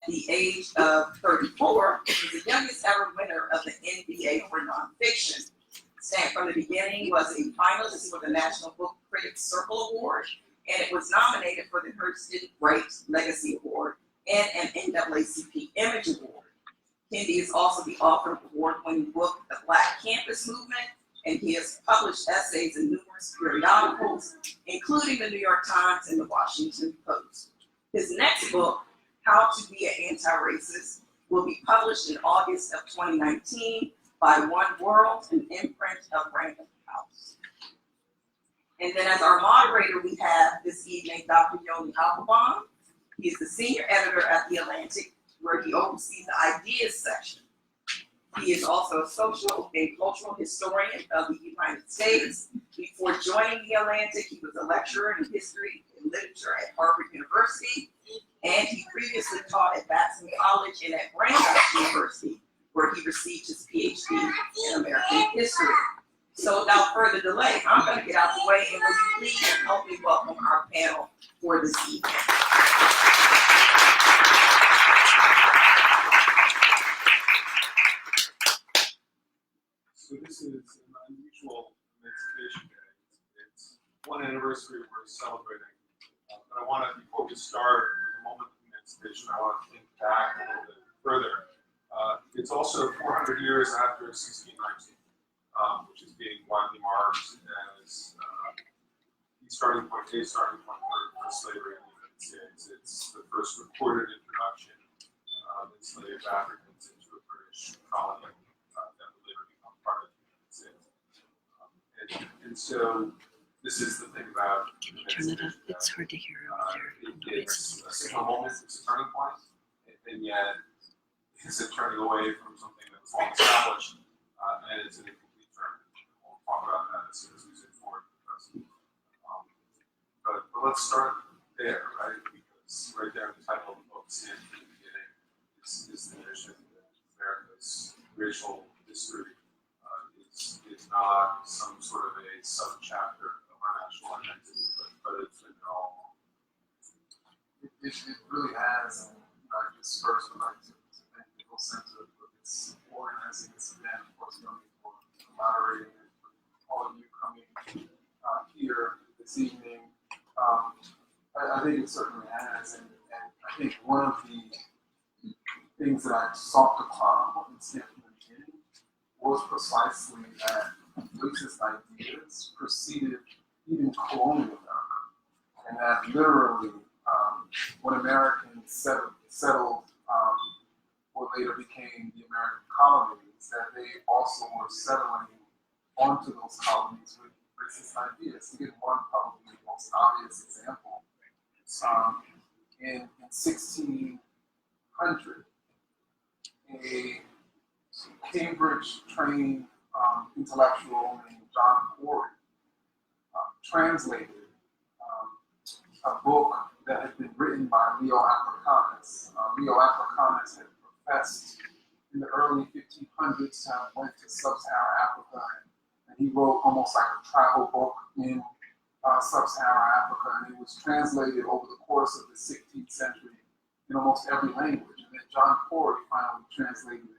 the age of 34, he was the youngest ever winner of the NBA for nonfiction. Stamp from the Beginning was a finalist for the National Book Critics Circle Award, and it was nominated for the Hurston Wright Legacy Award and an NAACP Image Award. Kendi is also the author of the award-winning book, The Black Campus Movement, and he has published essays in numerous periodicals, including the New York Times and the Washington Post. His next book, How to Be an Anti-Racist, will be published in August of 2019 by One World, an imprint of Random House. And then as our moderator, we have this evening Dr. Yoni Appelbaum. He is the senior editor at The Atlantic, where he oversees the ideas section. He is also a social and cultural historian of the United States. Before joining The Atlantic, he was a lecturer in history and literature at Harvard University, and he previously taught at Batson College and at Brandeis University, where he received his PhD in American history. So without further delay, I'm going to get out the way, and will you please help me welcome our panel for this evening. So this is an unusual Emancipation Day. It's one anniversary we're celebrating. But I want to, before we start the moment of emancipation, I want to think back a little bit further. It's also 400 years after 1619, which is being widely marked as a starting point for slavery in the United States. It's the first recorded introduction of enslaved Africans into a British colony that would later become part of the United States. And so this is the thing about Turn it up. It's hard to hear over there. It's a single moment, it's a turning point, and yet it's a turning away from something that was long established, and it's an incomplete turn. We'll talk about that as soon as we zoom forward to the present. But let's start there, right? Because right there in the title of the book, Stand from the Beginning, is the notion that America's racial history is not some sort of a sub-chapter of our national identity, but it's been there all along. It really has, and I just first would like to thank the whole center for its organizing this event, of course, for moderating it, for all of you coming here this evening. I think it certainly has, and I think one of the things that I sought to chronicle in Stand from the Beginning was precisely that racist ideas preceded even colonial America, and that literally when Americans settled what later became the American colonies, that they also were settling onto those colonies with racist ideas. To give one probably the most obvious example, in 1600, a Cambridge-trained intellectual named John Corey translated a book that had been written by Leo Africanus. Leo Africanus had professed in the early 1500s to have went to sub-Saharan Africa, and he wrote almost like a travel book in sub-Saharan Africa, and it was translated over the course of the 16th century in almost every language. And then John Corey finally translated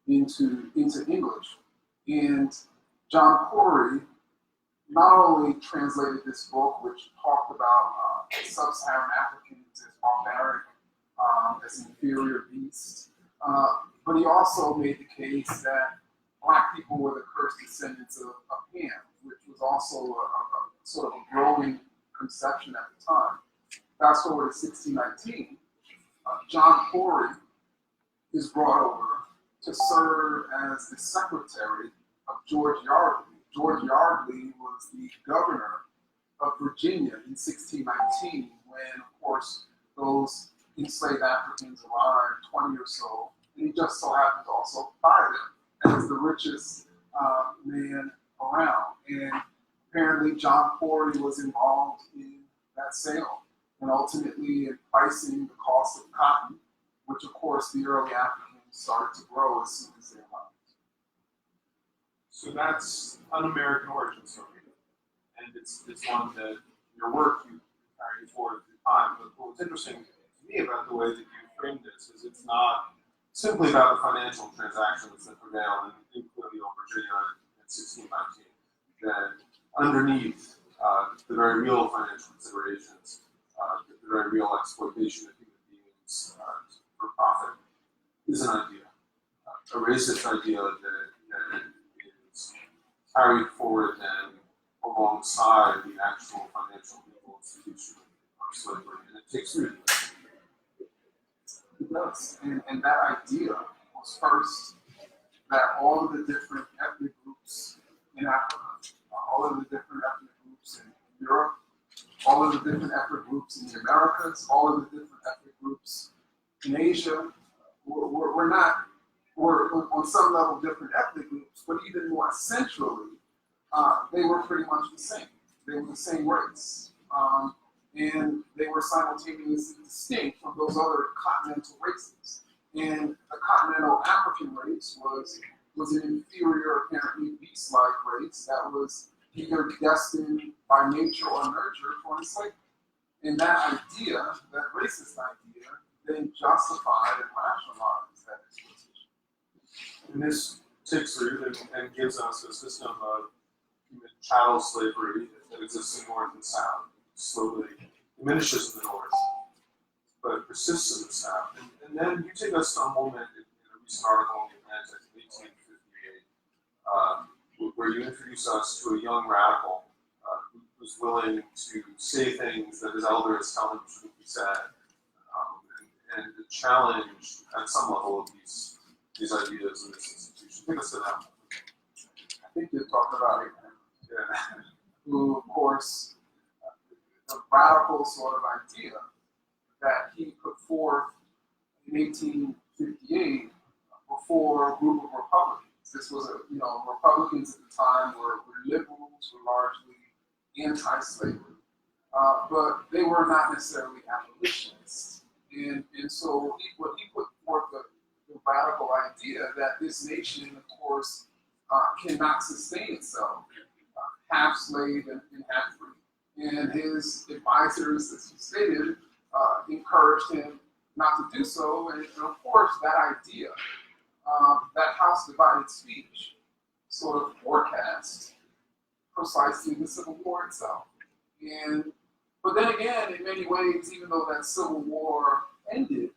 it into English. And John Corey not only translated this book, which talked about sub-Saharan Africans as barbaric, as inferior beasts, but he also made the case that Black people were the cursed descendants of Ham, which was also a sort of a growing conception at the time. Fast forward to 1619, John Corey is brought over to serve as the secretary of George Yardley. George Yardley was the governor of Virginia in 1619 when, of course, those enslaved Africans arrived, 20 or so, and he just so happened to also buy them as the richest man around. And apparently John Corey was involved in that sale and ultimately in pricing the cost of cotton, which of course the early Africans started to grow as soon as they arrived. So that's an American origin story, and it's one that your work you carry forward through time. But what's interesting to me about the way that you frame this is it's not simply about the financial transactions that prevail in colonial Virginia in 1619. That underneath the very real financial considerations, the very real exploitation of human beings for profit is an idea, a racist idea that is carried forward then alongside the actual financial legal institution of slavery, and it takes root. It does, and that idea was first that all of the different ethnic groups in Africa, all of the different ethnic groups in Europe, all of the different ethnic groups in the Americas, all of the different ethnic groups in Asia, we're on some level different ethnic groups, but even more essentially, they were pretty much the same. They were the same race. And they were simultaneously distinct from those other continental races. And the continental African race was an inferior, apparently beast-like race that was either destined by nature or nurture for enslavement. And that idea, that racist idea, then justified and rationalized that exploitation. And this takes root and gives us a system of human chattel slavery that exists in North and South, slowly diminishes in the North, but persists in the South. And then you take us to a moment in a recent article in the Atlantic in 1858, where you introduce us to a young radical who's willing to say things that his elders tell him shouldn't be said, and to challenge at some level of these ideas in this institution. Take us to that. I think you talked about it. Yeah. Who, of course, the radical sort of idea that he put forth in 1858 before a group of Republicans. This was Republicans at the time were liberals, were largely anti-slavery, but they were not necessarily abolitionists. And so what he put forth the radical idea that this nation, of course, cannot sustain itself half slave and half free. And his advisors, as he stated, encouraged him not to do so. And of course, that idea, that House divided speech, sort of forecast precisely the Civil War itself. But then again, in many ways, even though that Civil War ended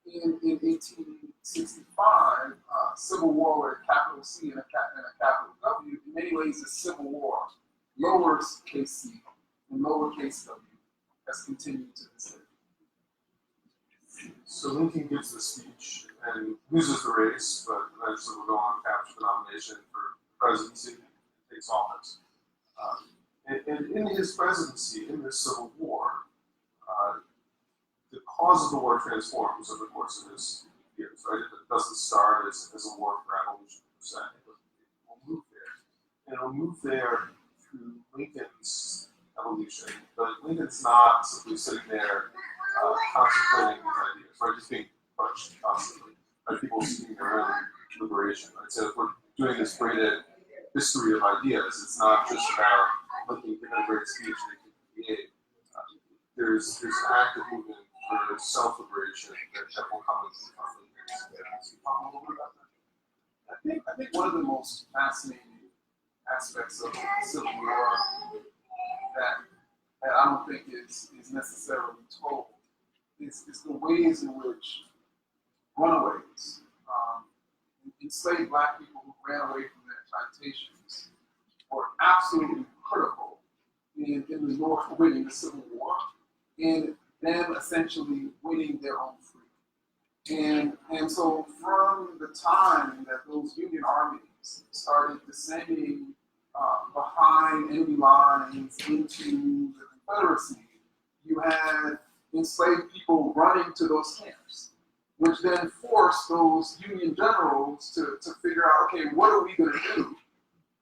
in 1865, Civil War with a capital C and a capital W, in many ways, the Civil War, lowercase c and lowercase w, has continued to this day. So Lincoln gives the speech and loses the race, but eventually will go on to capture the nomination for presidency and takes office. And in his presidency, in this Civil War, the cause of the war transforms over the course of his years, right? It doesn't start as a war for abolition per se. It will move there. And it will move there through Lincoln's evolution. But Lincoln's not simply sitting there contemplating his ideas, right? Just being punched constantly by people seeking their own liberation. Right? So if we're doing this braided history of ideas, it's not just about Lincoln giving a great speech in 1858. There's an active movement for self-liberation that will come with the conflict. Can you talk a little bit about that? I think one of the most fascinating aspects of the Civil War that I don't think is necessarily told is the ways in which runaways, enslaved Black people who ran away from their plantations, were absolutely critical in the North winning the Civil War and them essentially winning their own freedom. And so from the time that those Union armies started descending behind enemy lines into the Confederacy, you had enslaved people running to those camps, which then forced those Union generals to figure out, okay, what are we going to do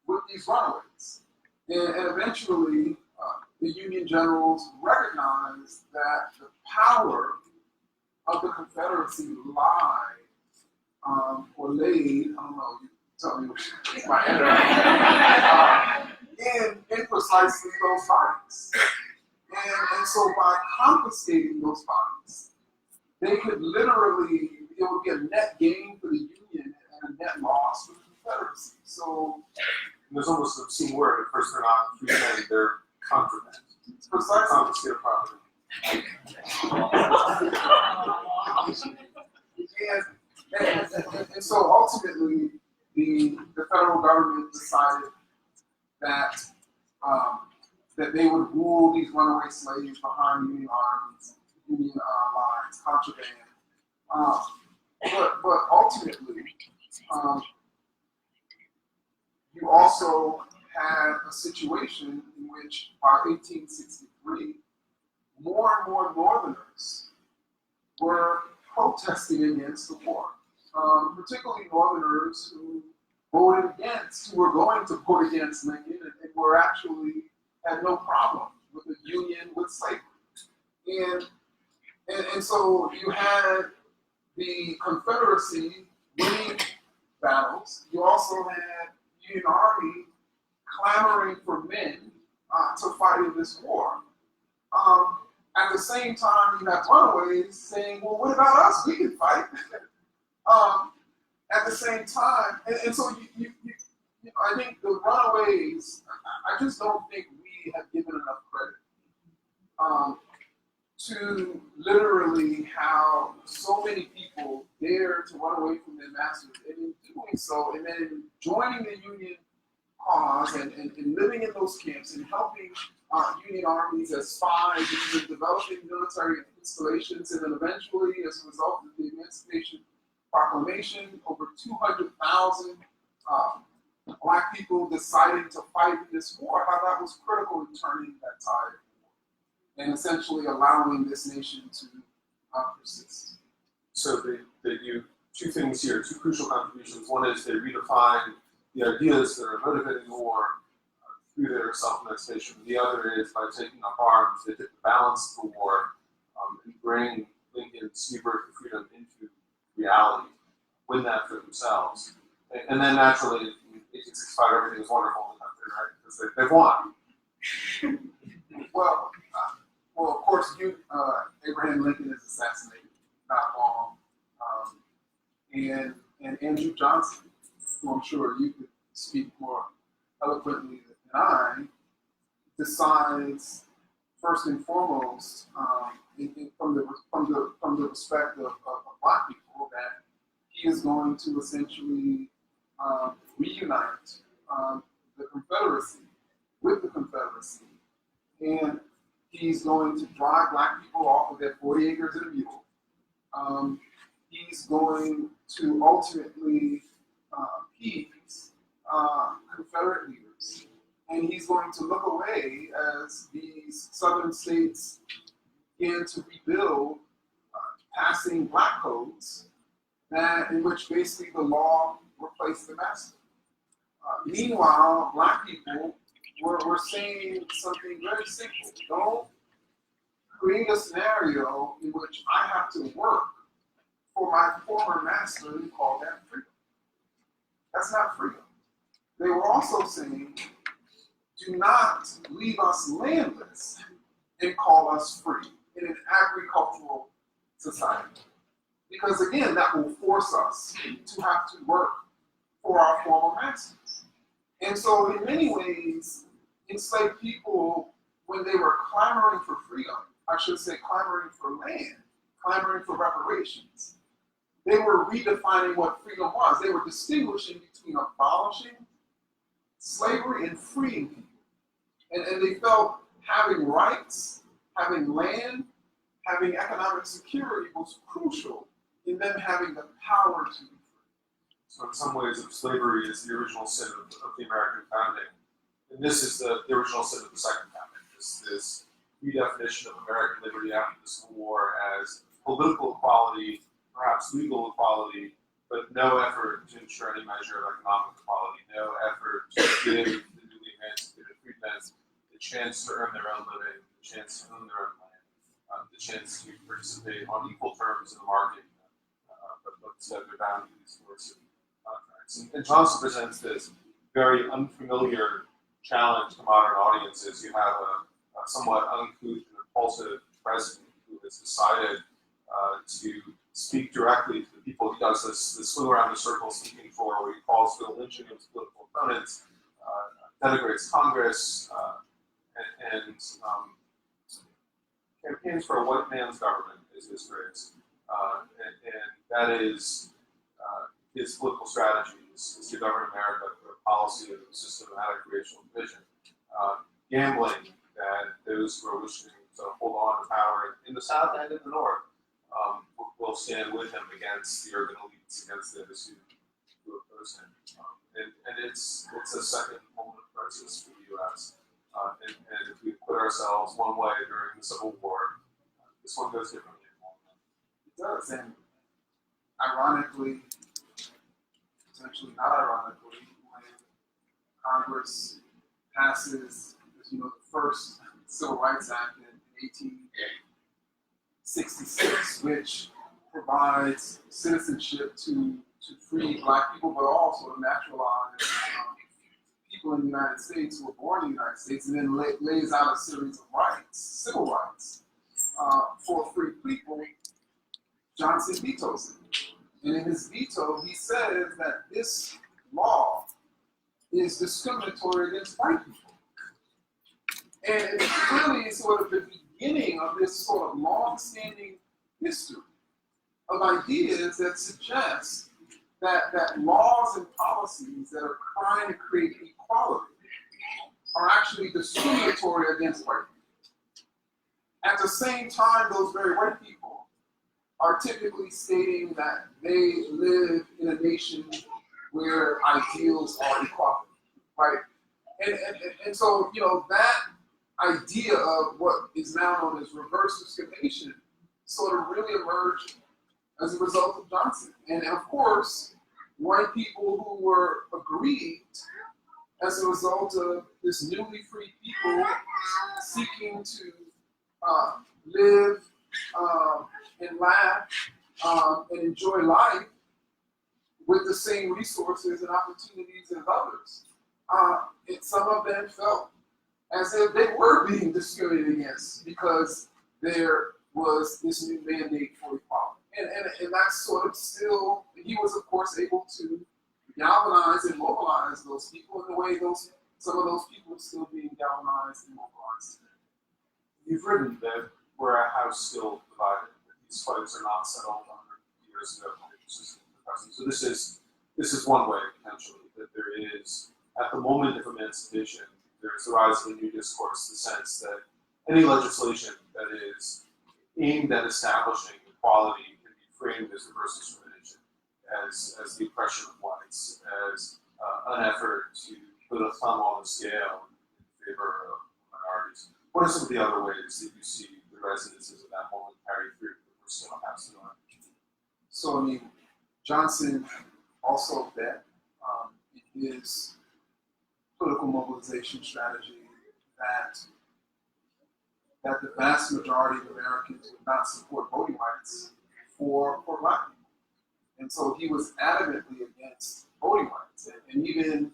with these runaways? And eventually, the Union generals recognized that the power of the Confederacy lied, or laid, I don't know, you tell me which my head in precisely those bodies. And so by confiscating those bodies, they could literally, it would be a net gain for the Union and a net loss for the Confederacy. So There's almost an obscene word. At first, they're not free men; they're contraband. it's precisely. Confiscated property. And so ultimately, the federal government decided that that they would rule these runaway slaves behind Union armies, Union lines, contraband. But ultimately, you also had a situation in which by 1863, more and more Northerners were protesting against the war, particularly Northerners who voted against, who were going to vote against Lincoln and were actually had no problem with the Union with slavery. And so you had the Confederacy winning battles. You also had Union Army clamoring for men to fight in this war. At the same time, you have runaways saying, well, what about us? We can fight. At the same time, and so you I think the runaways, I just don't think we have given enough credit to literally how so many people dare to run away from their masters, and in doing so, and then joining the Union cause and living in those camps and helping Union armies as spies and developing military installations, and then eventually, as a result of the Emancipation Proclamation, over 200,000 Black people deciding to fight in this war, how that was critical in turning that tide and essentially allowing this nation to persist. So two things here, two crucial contributions. One is they redefine the ideas that are motivating the war through their self-emancipation. The other is by taking up arms, they take the balance of the war and bring Lincoln's new birth of freedom into reality, win that for themselves. And then naturally, in 1865, everything is wonderful in the country, right? Because they've won. Well, of course, Abraham Lincoln is assassinated not long, and Andrew Johnson, who I'm sure you could speak more eloquently than I, decides first and foremost, from the respect of Black people, that he is going to essentially reunite the Confederacy with the Confederacy, and he's going to drive Black people off of their 40 acres and a mule. He's going to ultimately appease Confederate leaders, and he's going to look away as these southern states begin to rebuild, passing Black codes in which basically the law replaced the master. Meanwhile, Black people were saying something very simple: don't create a scenario in which I have to work for my former master and call that freedom. That's not freedom. They were also saying, do not leave us landless and call us free in an agricultural society. Because again, that will force us to have to work for our former masters. And so in many ways, enslaved people, when they were clamoring for freedom, I should say clamoring for land, clamoring for reparations, they were redefining what freedom was. They were distinguishing between abolishing slavery and freeing people. And they felt having rights, having land, having economic security was crucial in them having the power to be free. So in some ways, slavery is the original sin of the American founding. And this is the original sin of the second founding, this redefinition of American liberty after the Civil War as political equality, perhaps legal equality, but no effort to ensure any measure of economic equality, no effort to give the newly emancipated freedmen the chance to earn their own living, the chance to own their own land, the chance to participate on equal terms in the market, but instead they're bound to these sorts of contracts. And Johnson presents this very unfamiliar challenge to modern audiences. You have a somewhat uncouth and impulsive president who has decided to speak directly to the people. He does this swing around the circle speaking for, where he calls for the lynching of his political opponents, denigrates Congress, and campaigns for a white man's government is his phrase. And that is his political strategy, is to govern America through a policy of systematic racial division. Gambling that those who are wishing to hold on to power in the South and in the North will stand with him against the urban elites, against those who oppose him. And it's a second moment of crisis for the U.S. And if we put ourselves one way during the Civil War, this one goes differently. It does, and ironically, potentially not ironically, when Congress passes, as you know, the first Civil Rights Act in 1866, which provides citizenship to free Black people, but also to naturalize people in the United States who were born in the United States, and then lays out a series of rights, civil rights, for free people. Johnson vetoes it. And in his veto, he says that this law is discriminatory against white people. And it's really sort of the beginning of this sort of long-standing history of ideas that suggest that laws and policies that are trying to create equality are actually discriminatory against white people. At the same time, those very white people are typically stating that they live in a nation where ideals are equality, right? And so, you know, that idea of what is now known as reverse discrimination sort of really emerged as a result of Johnson. And of course, white people who were aggrieved as a result of this newly free people seeking to live and laugh and enjoy life with the same resources and opportunities as others. Some of them felt as if they were being discriminated against because there was this new mandate for equality. And that's sort of still, he was of course able to galvanize and mobilize those people in the way some of those people are still being galvanized and mobilized today. You've written that we're a house still divided, that these fights are not settled 100 years ago. So this is one way, potentially, that there is, at the moment of emancipation, there's the rise of a new discourse, the sense that any legislation that is aimed at establishing equality can be framed as reverse discrimination, as the oppression of whites, as an effort to put a thumb on the scale in favor of minorities. What are some of the other ways that you see the resonances of that moment carry through that we're still passing on? So, I mean, Johnson also bet in his political mobilization strategy that the vast majority of Americans would not support voting rights for Black people. And so he was adamantly against voting rights, and even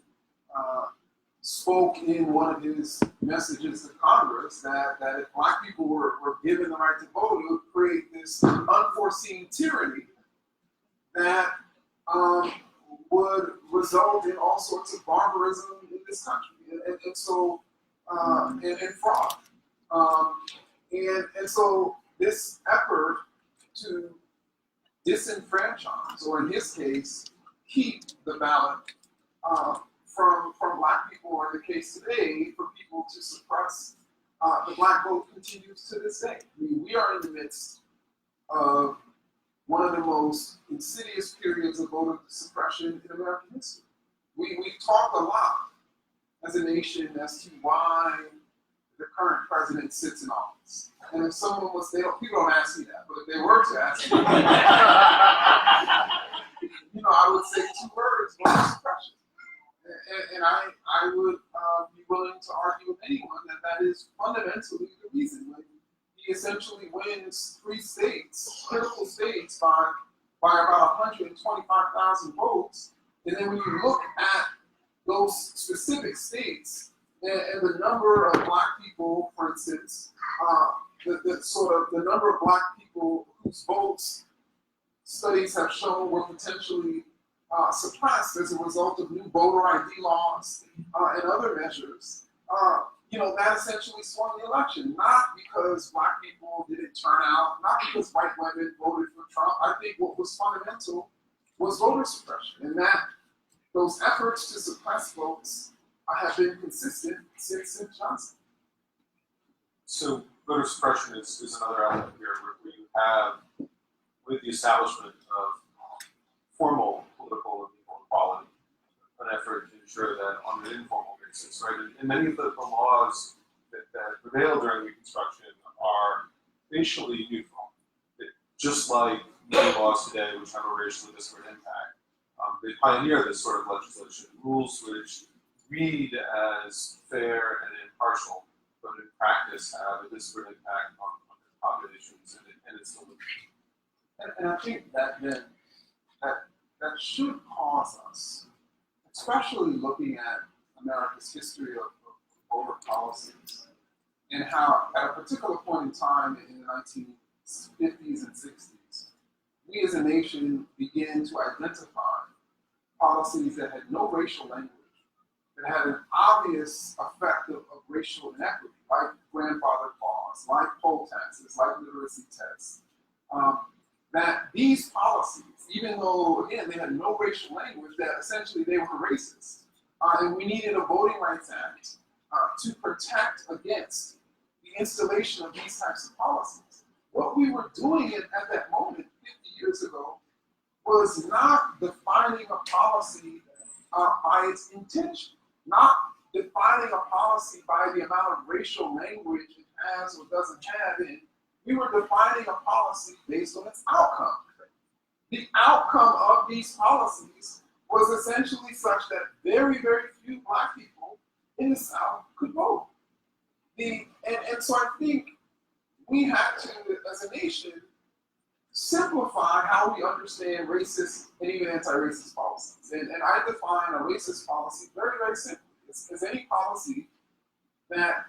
spoke in one of his messages to Congress that if Black people were given the right to vote, it would create this unforeseen tyranny that would result in all sorts of barbarism in this country, and so fraud. And so this effort to disenfranchise, or in his case, keep the ballot from Black people, or in the case today, for people to suppress the Black vote, continues to this day. I mean, we are in the midst of one of the most insidious periods of voter suppression in American history. We talk a lot as a nation as to why the current president sits in office. And if someone was, people don't ask me that, but if they were to ask me, I would say two words: voter suppression. And I would be willing to argue with anyone that is fundamentally the reason. Like, he essentially wins 3 states, critical states, by about 125,000 votes. And then when you look at those specific states and the number of Black people, for instance, the sort of the number of Black people whose votes studies have shown were potentially suppressed as a result of new voter ID laws and other measures, that essentially swung the election, not because Black people didn't turn out, not because white women voted for Trump. I think what was fundamental was voter suppression, and that those efforts to suppress votes have been consistent since Johnson. So voter suppression is another element here where you have, with the establishment of formal political and legal equality, an effort to ensure that on an informal basis, right? And many of the laws that prevail during Reconstruction are racially neutral. Just like many laws today, which have a racially disparate impact, they pioneer this sort of legislation, rules which read as fair and impartial, but in practice have a disparate impact on populations and its delivery. And I think that then that should cause us, especially looking at America's history of voter policies, and how at a particular point in time in the 1950s and 60s, we as a nation began to identify policies that had no racial language, that had an obvious effect of racial inequity, like grandfather clause, like poll taxes, like literacy tests, that these policies, even though, again, they had no racial language, that essentially they were racist. And we needed a Voting Rights Act to protect against the installation of these types of policies. What we were doing at that moment, 50 years ago, was not defining a policy by its intention, not defining a policy by the amount of racial language it has or doesn't have in it. We were defining a policy based on its outcome. The outcome of these policies was essentially such that very, very few Black people in the South could vote. And so I think we have to, as a nation, simplify how we understand racist and even anti-racist policies. And I define a racist policy very, very simply. It's any policy that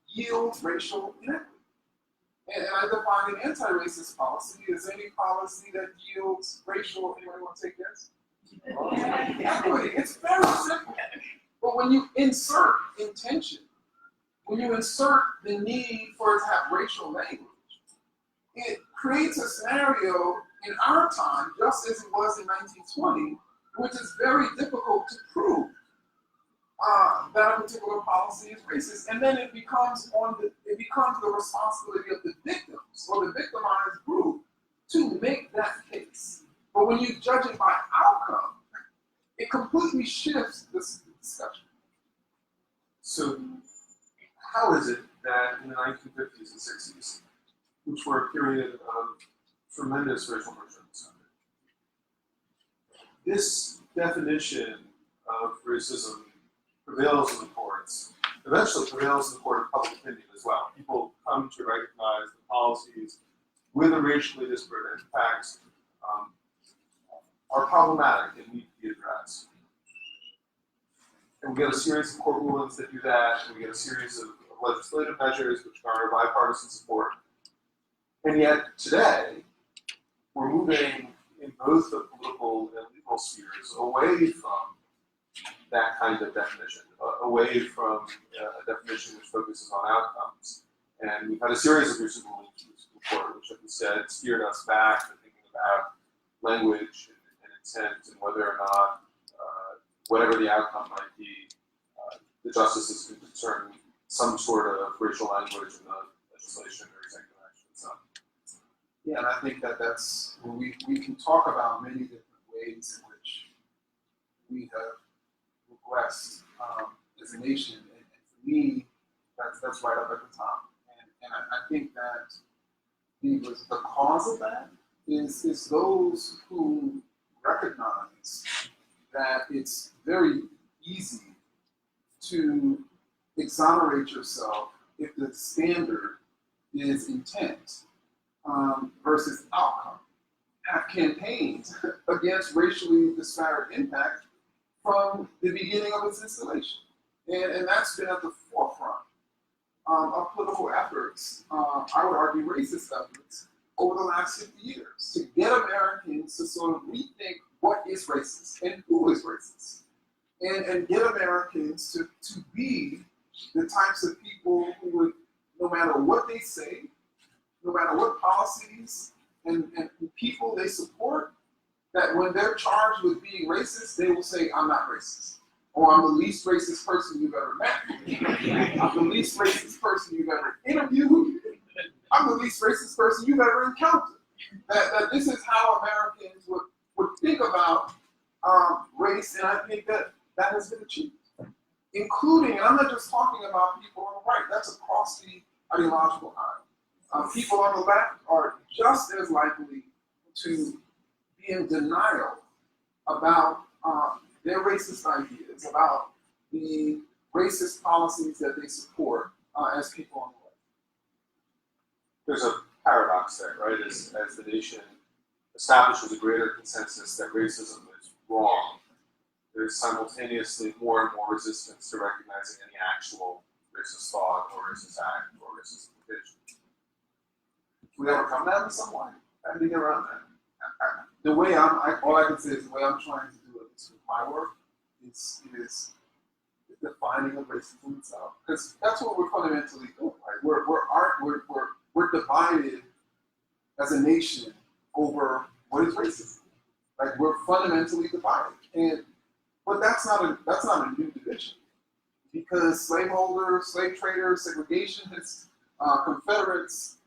yields racial inequity. And I define an anti-racist policy as any policy that yields racial, anyone want to take this? Equity. It's very simple. But when you insert intention, when you insert the need for it to have racial language, it creates a scenario in our time, just as it was in 1920, which is very difficult to prove that a particular policy is racist, and then it becomes the responsibility of the victims or the victimized group to make that case. But when you judge it by outcome, it completely shifts this discussion. So, how is it that in the 1950s and 60s, which were a period of tremendous racial pressure in this country, this definition of racism prevails in the courts, eventually prevails in the court of public opinion as well. People come to recognize the policies with a racially disparate impact are problematic and need to be addressed. And we get a series of court rulings that do that, and we get a series of legislative measures which garner bipartisan support. And yet today, we're moving in both the political and legal spheres away from that kind of definition, away from a definition which focuses on outcomes. And we've had a series of recent rulings from the Supreme Court which have instead steered us back to thinking about language and intent and whether or not, whatever the outcome might be, the justices can discern some sort of racial language in the legislation or executive action itself. Yeah, and I think that's where we can talk about many different ways in which we have regressed as a nation, and for me, that's right up at the top. And I think that the cause of that is those who recognize that it's very easy to exonerate yourself if the standard is intent versus outcome. Have campaigned against racially disparate impact from the beginning of its installation. And that's been at the forefront of political efforts, I would argue racist efforts, over the last 50 years to get Americans to sort of rethink what is racist and who is racist. And get Americans to be the types of people who would, no matter what they say, no matter what policies and people they support, that when they're charged with being racist, they will say, I'm not racist. Or I'm the least racist person you've ever met. I'm the least racist person you've ever interviewed. I'm the least racist person you've ever encountered. That this is how Americans would think about race, and I think that has been achieved. Including, and I'm not just talking about people on the right, that's across the ideological aisle. People on the left are just as likely to be in denial about their racist ideas, about the racist policies that they support as people on the right. There's a paradox there, right? As the nation establishes a greater consensus that racism is wrong, there's simultaneously more and more resistance to recognizing any actual racist thought or racist act or racist implication. We overcome that in some way. How do you get around that? The way all I can say is the way I'm trying to do it with my work is defining of racism itself. Because that's what we're fundamentally doing, right? We're divided as a nation over what is racism. Like we're fundamentally divided. But that's not a new division. Because slaveholders, slave traders, segregationists, Confederates,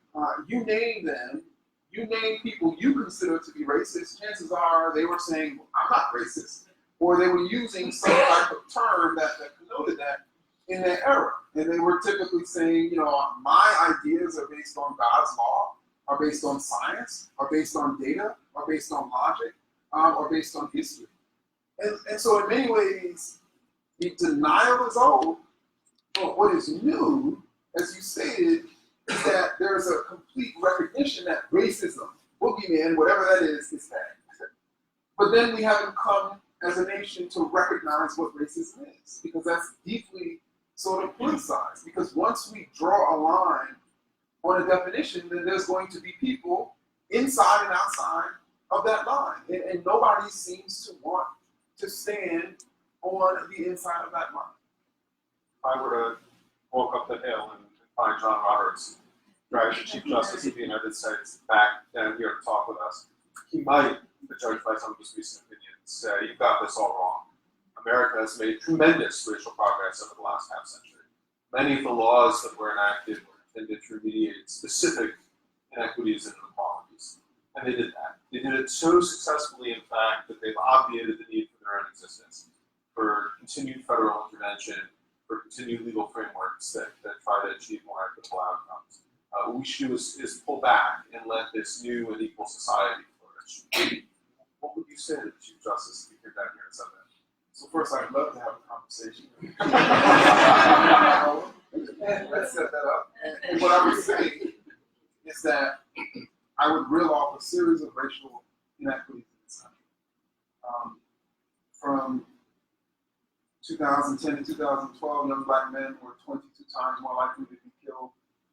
you name them, you name people you consider to be racist, chances are they were saying, I'm not racist. Or they were using some type of term that connoted that in their era. And they were typically saying, my ideas are based on God's law, are based on science, are based on data, are based on logic, are based on history. And so in many ways, the denial is old, but what is new, as you stated, is that there's a complete recognition that racism, boogeyman, whatever that is bad. But then we haven't come as a nation to recognize what racism is, because that's deeply sort of politicized. Because once we draw a line on a definition, then there's going to be people inside and outside of that line. And nobody seems to want to stand on the inside of that line. If I were to walk up the hill and find John Roberts, right, the Chief Justice of the United States, back down here to talk with us, he might, judged by some of his recent opinions, say, you've got this all wrong. America has made tremendous racial progress over the last half century. Many of the laws that were enacted were intended to remediate specific inequities and inequalities. And they did that. They did it so successfully, in fact, that they've obviated the need for their own existence, for continued federal intervention, for continued legal frameworks that try to achieve more equitable outcomes. What we should do is pull back and let this new and equal society flourish. What would you say to the Chief Justice if you came back here and said that? So first, I'd love to have a conversation. Let's set that up. And what I would say is that I would reel off a series of racial inequities in this country. From 2010 to 2012, young black men were 22 times more likely to be killed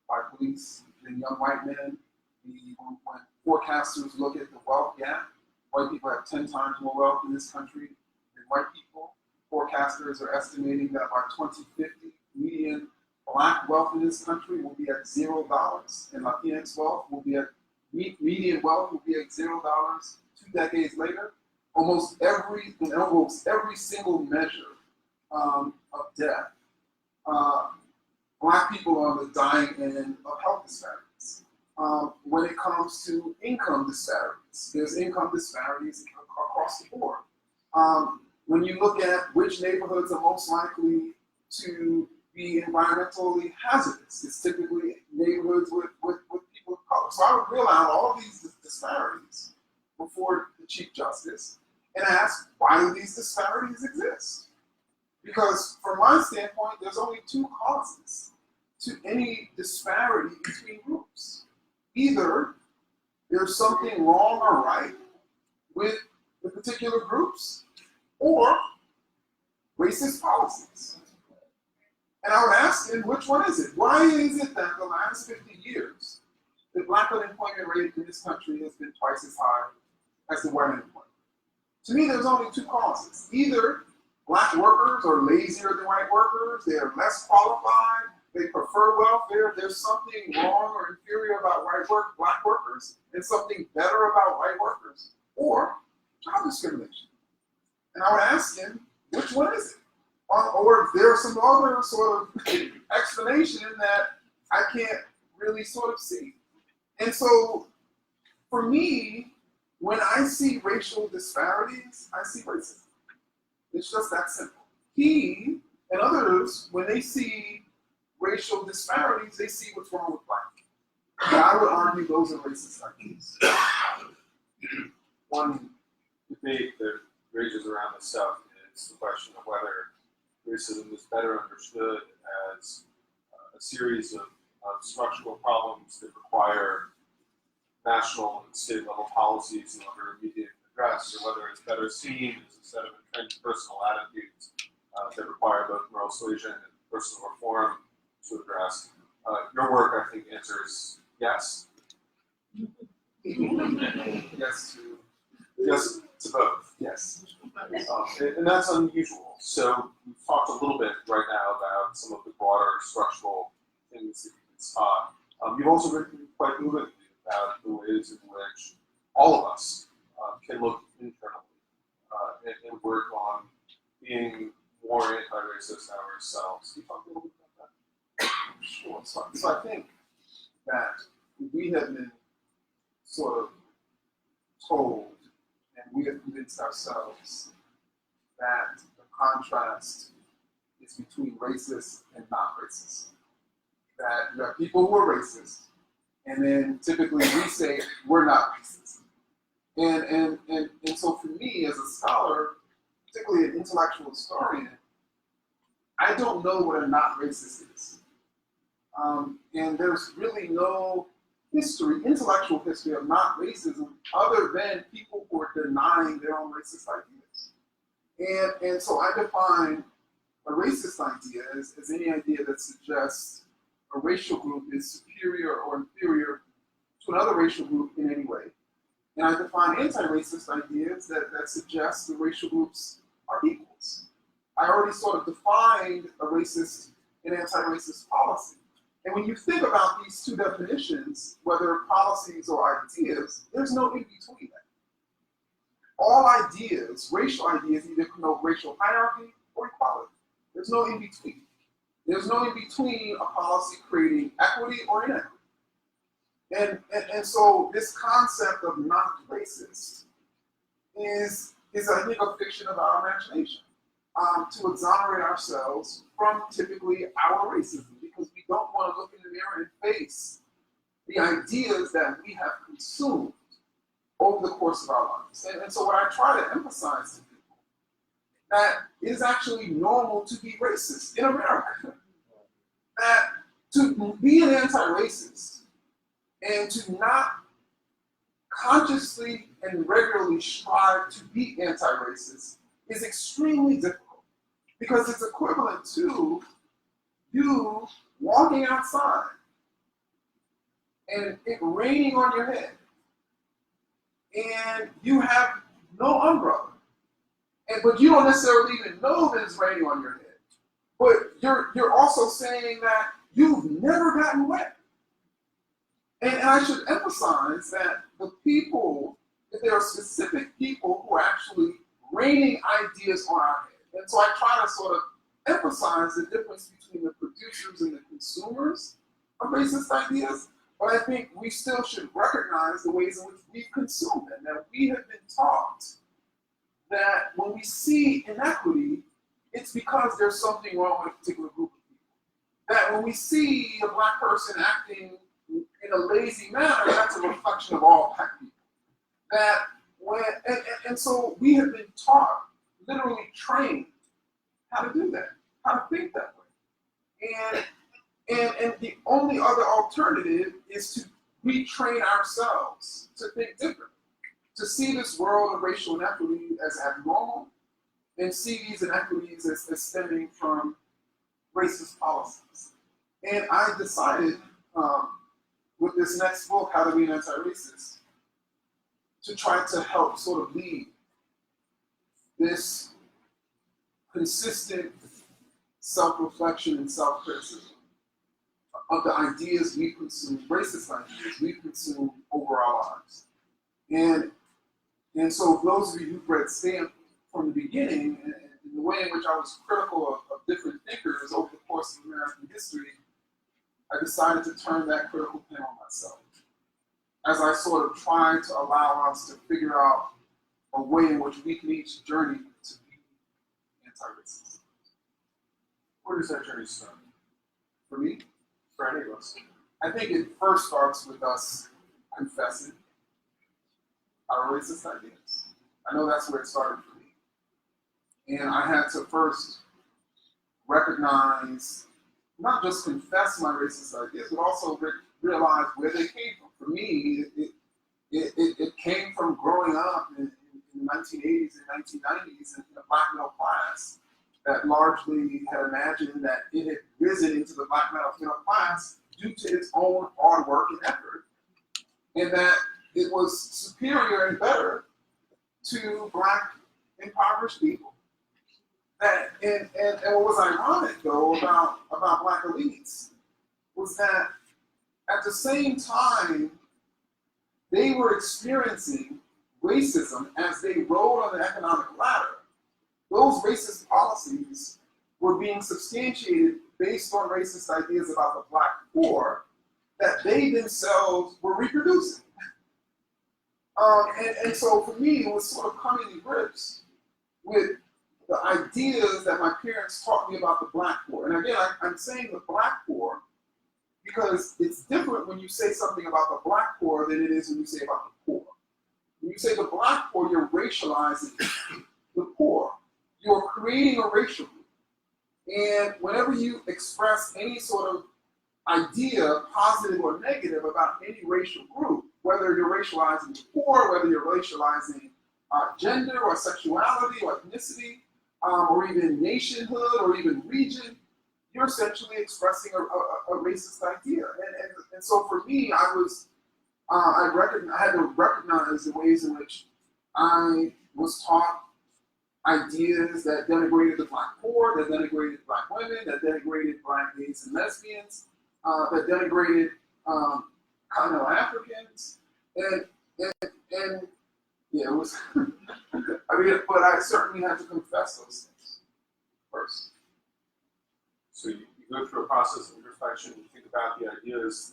by police than young white men. When forecasters look at the wealth gap, white people have 10 times more wealth in this country than white people. Forecasters are estimating that by 2050, median black wealth in this country will be at $0, and Latinx wealth will be at median wealth will be at $0 2 decades later. Almost every single measure of death, black people are on the dying end of health disparities. When it comes to income disparities, there's income disparities across the board. When you look at which neighborhoods are most likely to be environmentally hazardous, it's typically neighborhoods with people of color. So I would reel out all of these disparities before the Chief Justice and ask, why do these disparities exist? Because from my standpoint, there's only two causes to any disparity between groups. Either there's something wrong or right with the particular groups, or racist policies. And I would ask him, which one is it? Why is it that the last 50 years, the black unemployment rate in this country has been twice as high as the white unemployment? To me, there's only two causes. Either black workers are lazier than white workers, they are less qualified, they prefer welfare, there's something wrong or inferior about black workers, and something better about white workers, or job discrimination. And I would ask him, which one is it? Or if there's some other sort of explanation that I can't really sort of see. And so, for me, when I see racial disparities, I see racism. It's just that simple. He and others, when they see racial disparities, they see what's wrong with black people. And I would argue those are racist ideas. One debate that rages around this stuff is the question of whether racism is better understood as a series of structural problems that require national and state level policies in order to immediately address, or whether it's better seen as a set of entrenched personal attitudes that require both moral suasion and personal reform to address. Your work, I think, answers yes. Yes to both. Yes. And that's unusual. So we've talked a little bit right now about some of the broader structural things that you can spot. You've also written quite movingly about the ways in which all of us can look internally and work on being more anti-racist ourselves. Can you talk a little bit about that? Sure. So I think that we have been sort of told, and we have convinced ourselves that the contrast is between racist and not racist. That you have people who are racist, and then typically we say we're not racist. And so for me as a scholar, particularly an intellectual historian, I don't know what a not racist is. And there's really no history, intellectual history of not racism other than people who are denying their own racist ideas. And so I define a racist idea as any idea that suggests a racial group is superior or inferior to another racial group in any way. And I define anti-racist ideas that suggest the racial groups are equals. I already sort of defined a racist and anti-racist policy. And when you think about these two definitions, whether policies or ideas, there's no in between that. All ideas, racial ideas, either connote racial hierarchy or equality. There's no in between. There's no in between a policy creating equity or inequity. And so this concept of not racist is I think a fiction of our imagination, to exonerate ourselves from typically our racism, because we don't want to look in the mirror and face the ideas that we have consumed over the course of our lives. And so what I try to emphasize to people, that it is actually normal to be racist in America. That to be an anti-racist and to not consciously and regularly strive to be anti-racist is extremely difficult, because it's equivalent to you walking outside and it raining on your head and you have no umbrella, but you don't necessarily even know that it's raining on your head. But you're also saying that you've never gotten wet. And I should emphasize that that there are specific people who are actually raining ideas on our head. And so I try to sort of emphasize the difference between the producers and the consumers of racist ideas. But I think we still should recognize the ways in which we consume them. That we have been taught that when we see inequity, it's because there's something wrong with a particular group of people. That when we see a black person acting in a lazy manner, that's a reflection of all black people. And so we have been taught, literally trained, how to do that, how to think that way. And the only other alternative is to retrain ourselves to think differently, to see this world of racial inequity as abnormal, and see these inequities as stemming from racist policies. And I decided with this next book, How to Be an Anti-Racist, to try to help sort of lead this consistent self-reflection and self-criticism of the ideas we consume, racist ideas we consume over our lives. And so those of you who've read Stamp from the beginning, and the way in which I was critical of different thinkers over the course of American history, I decided to turn that critical pen on myself as I sort of tried to allow us to figure out a way in which we can each journey to be anti-racist. Where does that journey start? For me, For any of us? I think it first starts with us confessing our racist ideas. I know that's where it started for me. And I had to first recognize, not just confess my racist ideas, but also realize where they came from. For me, it came from growing up in the 1980s and 1990s in the Black middle class that largely had imagined that it had risen into the Black middle class due to its own hard work and effort, and that it was superior and better to Black impoverished people. That and what was ironic though about Black elites was that at the same time they were experiencing racism as they rode on the economic ladder. Those racist policies were being substantiated based on racist ideas about the Black poor that they themselves were reproducing. And so for me, it was sort of coming to grips with the ideas that my parents taught me about the Black poor. And again, I'm saying the Black poor because it's different when you say something about the Black poor than it is when you say about the poor. When you say the Black poor, you're racializing the poor. You're creating a racial group. And whenever you express any sort of idea, positive or negative, about any racial group, whether you're racializing the poor, whether you're racializing gender or sexuality or ethnicity, or even nationhood or even region, you're essentially expressing a racist idea. And so for me, I had to recognize the ways in which I was taught ideas that denigrated the Black poor, that denigrated Black women, that denigrated Black gays and lesbians, that denigrated continental Africans, and yeah, it was. I mean, but I certainly had to confess those things first. So you go through a process of introspection, you think about the ideas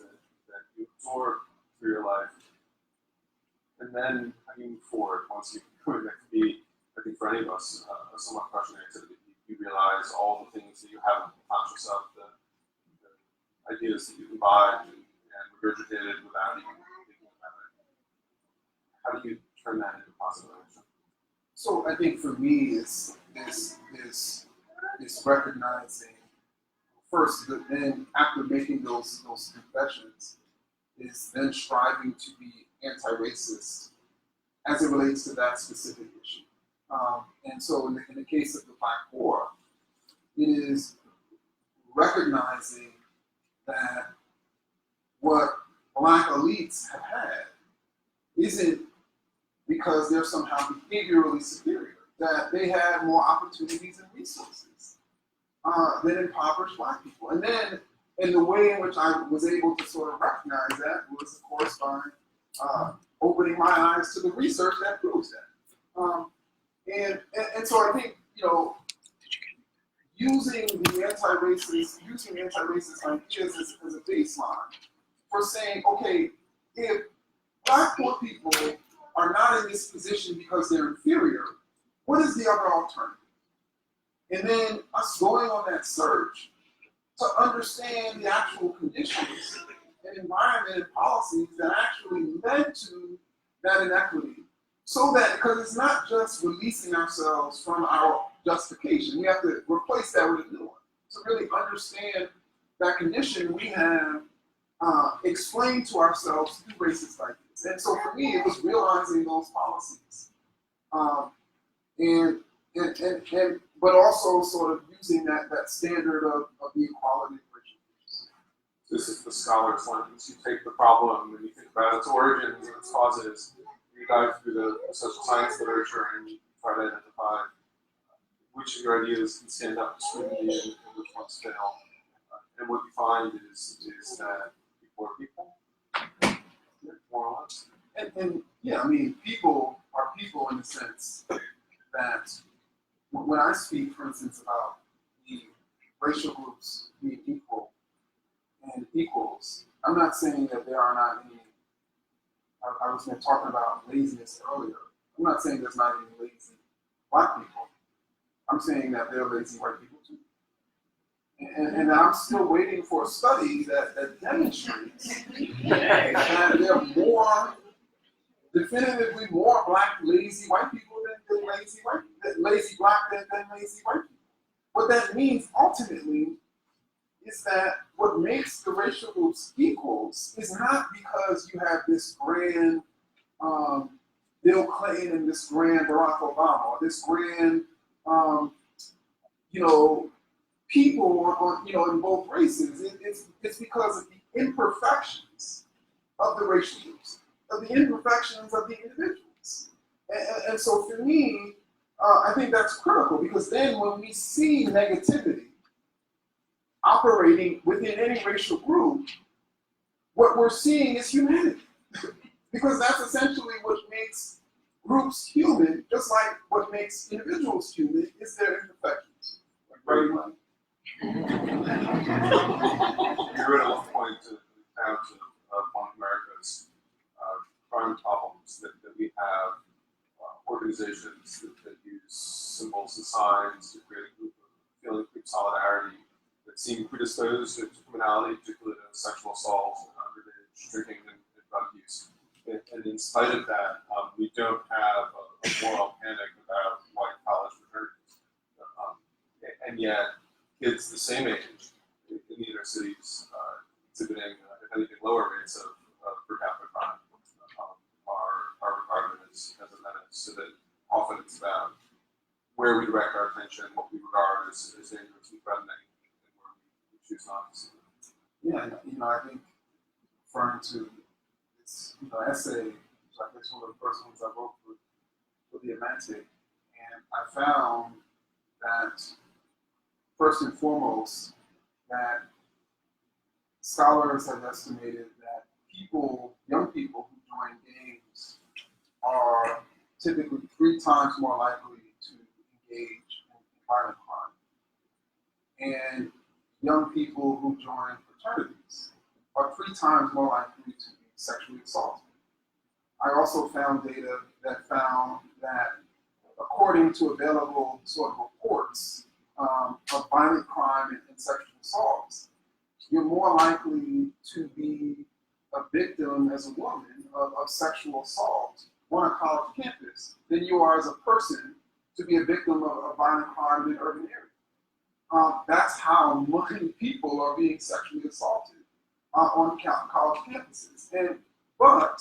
that you absorb through your life, and then how do you move forward once you that could be, I think for any of us, a somewhat crushing activity. You realize all the things that you haven't been conscious of, the ideas that you imbibed and regurgitated without even thinking about it. How do you turn that into positive action? So I think for me, it's recognizing first, then after making those confessions, is then striving to be anti-racist as it relates to that specific issue. And so in the case of the Black poor, it is recognizing that what Black elites have had isn't because they're somehow behaviorally superior, that they have more opportunities and resources than impoverished Black people. And then, in the way in which I was able to sort of recognize that was, of course, by opening my eyes to the research that proves that. And so I think, using anti-racist ideas as a baseline for saying, okay, if Black poor people are not in this position because they're inferior, what is the other alternative? And then us going on that search to understand the actual conditions and environment and policies that actually led to that inequity. So that, because it's not just releasing ourselves from our justification, we have to replace that with a new one. To really understand that condition, we have explained to ourselves through racist ideas. And so for me, it was realizing those policies. And but also sort of using that standard of the equality of racial groups. This is the scholar's lens. You take the problem and you think about its origins and its causes. You dive through the social science literature and you try to identify which of your ideas can stand up to scrutiny and which ones fail. And what you find is that people are people, more or less. And yeah, I mean, people are people in the sense that when I speak, for instance, about the racial groups being equal and equals, I'm not saying that there are not any, I was talking about laziness earlier. I'm not saying there's not any lazy black people. I'm saying that there are lazy white people too. And I'm still waiting for a study that demonstrates that there are more, definitively more black lazy white people than lazy black than lazy white people. What that means ultimately is that what makes the racial groups equals is not because you have this grand Bill Clinton and this grand Barack Obama, or this grand people on, in both races. It's because of the imperfections of the racial groups, of the imperfections of the individuals. And so for me, I think that's critical, because then when we see negativity operating within any racial group, what we're seeing is humanity. Because that's essentially what makes groups human, just like what makes individuals human is their imperfections. Very much. You wrote at one point to account of one of America's crime problems that we have organizations that use symbols and signs to create a feeling of group solidarity that seem predisposed to criminality, particularly to sexual assault, underage drinking, and drug use. And in spite of that, we don't have a moral panic about white college fraternities. And yet, kids the same age in the inner cities exhibiting, if anything, lower rates of per capita crime are regarded as a menace. So that often it's about where we direct our attention, what we regard as dangerous and threatening, and where we choose not to see them. Yeah, I think referring to this essay, which I guess one of the first ones I wrote for the Atlantic, and I found that first and foremost, that scholars have estimated that young people who join gangs are typically 3 times more likely to engage in violent crime. And young people who join fraternities are 3 times more likely to be sexually assaulted. I also found data that found that according to available sort of reports of violent crime and sexual assaults, you're more likely to be a victim as a woman of sexual assault on a college campus than you are as a person to be a victim of violent crime in an urban area. That's how many people are being sexually assaulted on college campuses. But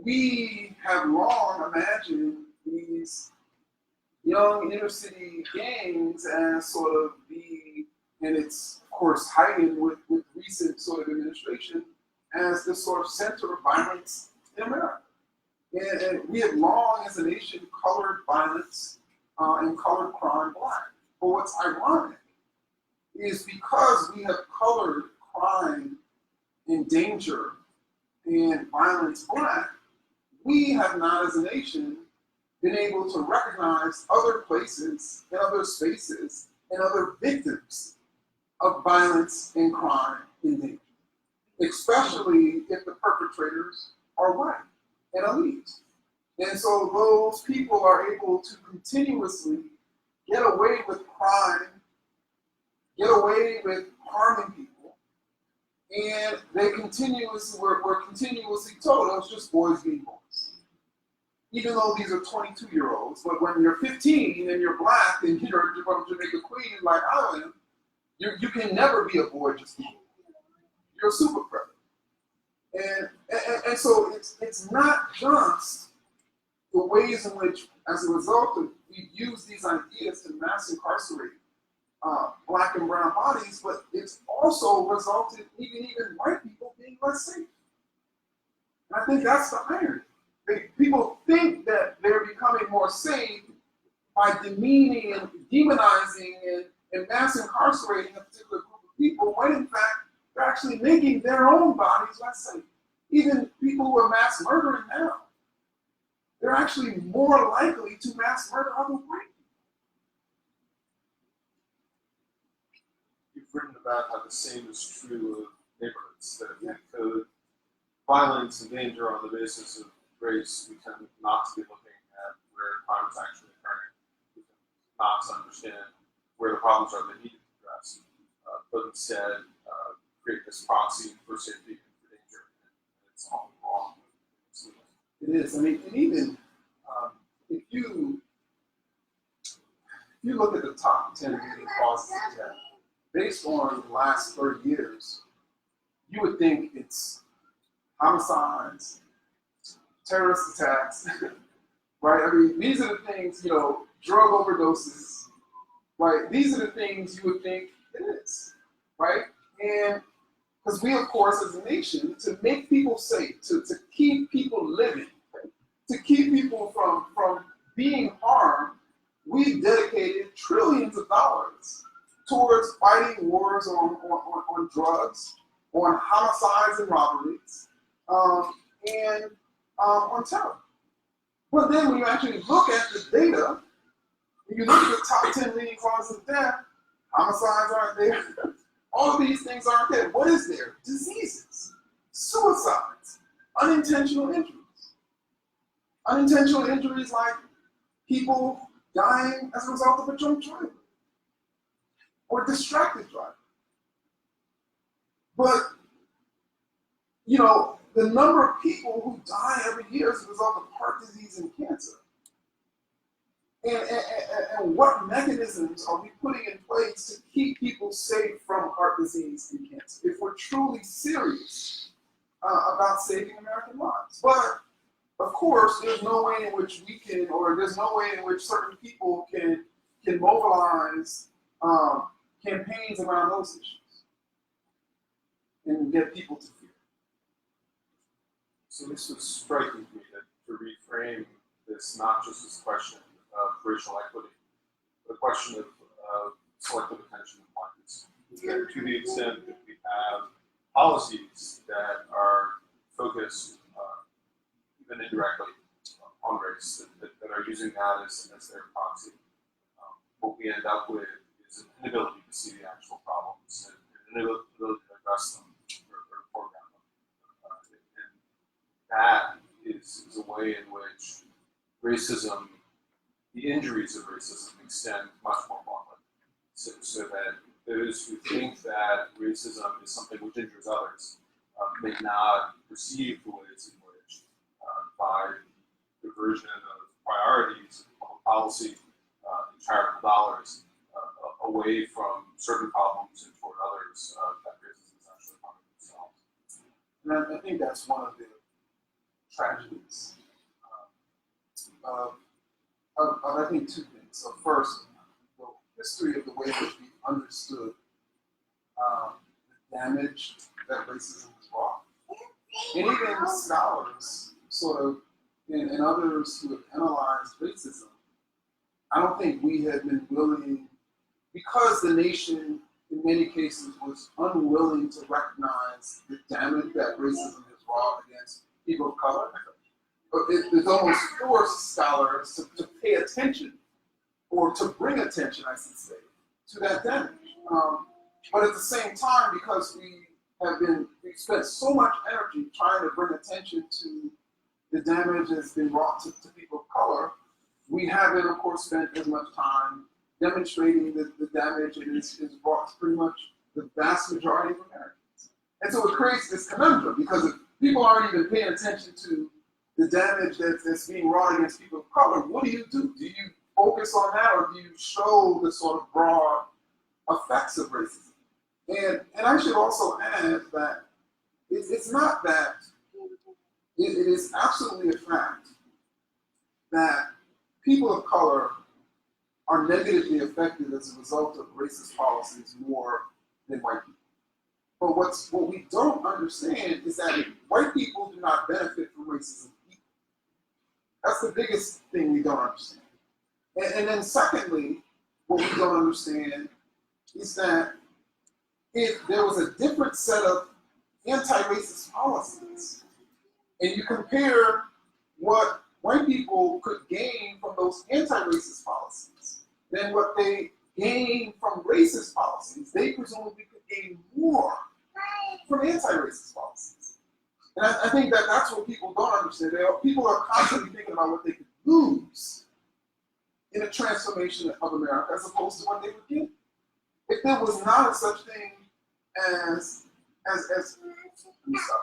we have long imagined these young inner city gangs as sort of and it's of course heightened with recent sort of administration, as the sort of center of violence in America. And we have long as a nation colored violence and colored crime black. But what's ironic is because we have colored crime and danger and violence black, we have not as a nation been able to recognize other places and other spaces and other victims of violence and crime and danger, especially if the perpetrators are white and elite. And so those people are able to continuously get away with crime, get away with harming people, and we're continuously told, oh, it's just boys being boys. Even though these are 22-year-olds, but when you're 15 and you're black and you're from Jamaica Queen like I am, you can never be a boy just being boy. You're a super predator. And so it's not just the ways in which, as a result of, we use these ideas to mass incarcerate Black and brown bodies, but it's also resulted in even white people being less safe. And I think that's the irony. People think that they're becoming more safe by demeaning and demonizing and mass incarcerating a particular group of people, when in fact they're actually making their own bodies less safe. Even people who are mass murdering now, they're actually more likely to mass murder other white people. You've written about how the same is true of neighborhoods, that we code violence and danger on the basis of race. We tend not to be looking at where crime is actually occurring. We tend not to understand where the problems are that need to be addressed, but instead create this proxy for safety and for danger, and it's all wrong. It is. I mean, and even if you look at the top 10 leading causes of death, based on the last 30 years, you would think it's homicides, terrorist attacks, right? I mean, these are the things, drug overdoses, right? These are the things you would think it is, right? And because we, of course, as a nation, to make people safe, to keep people living, to keep people from being harmed, we've dedicated trillions of dollars towards fighting wars on drugs, on homicides and robberies, and on terror. But then when you actually look at the data, when you look at the top 10 leading causes of death, homicides aren't there. All of these things aren't there. What is there? Diseases, suicides, unintentional injuries. Unintentional injuries like people dying as a result of a drunk driver or distracted driving. But, the number of people who die every year as a result of heart disease and cancer. And what mechanisms are we putting in place to keep people safe from heart disease and cancer if we're truly serious about saving American lives? But, of course, there's no way in which we can, or there's no way in which certain people can mobilize campaigns around those issues and get people to fear. So this was striking to me, that to reframe this not just as a question of racial equity, but a question of selective attention and markets. That to the extent that we have policies that are focused, even indirectly, on race, that are using that as their proxy, what we end up with is an inability to see the actual problems and an inability to address them or foreground them. And that is a way in which racism, the injuries of racism, extend much more broadly. So that those who think that racism is something which injures others may not perceive the ways in which, by diversion of priorities, public policy, and charitable dollars away from certain problems and toward others, that racism is actually harming themselves. And I think that's one of the tragedies of I think two things. So first, the history of the way that we understood the damage that racism has wrought. And even scholars sort of, and others who have analyzed racism, I don't think we have been willing, because the nation in many cases was unwilling to recognize the damage that racism has wrought against people of color. It's almost forced scholars to pay attention, or to bring attention, I should say, to that damage. But at the same time, because we've spent so much energy trying to bring attention to the damage that's been wrought to people of color, we haven't, of course, spent as much time demonstrating the damage it is brought to pretty much the vast majority of Americans. And so it creates this conundrum, because if people aren't even paying attention to the damage that's being wrought against people of color, what do? Do you focus on that, or do you show the sort of broad effects of racism? And I should also add that it's not that, it is absolutely a fact that people of color are negatively affected as a result of racist policies more than white people. But what we don't understand is that white people do not benefit from racism either. That's the biggest thing we don't understand. And then secondly, what we don't understand is that if there was a different set of anti-racist policies, and you compare what white people could gain from those anti-racist policies than what they gain from racist policies, they presumably could gain more from anti-racist policies. And I think that that's what people don't understand. People are constantly thinking about what they could lose in a transformation of America as opposed to what they would get. If there was not a such thing as let me stop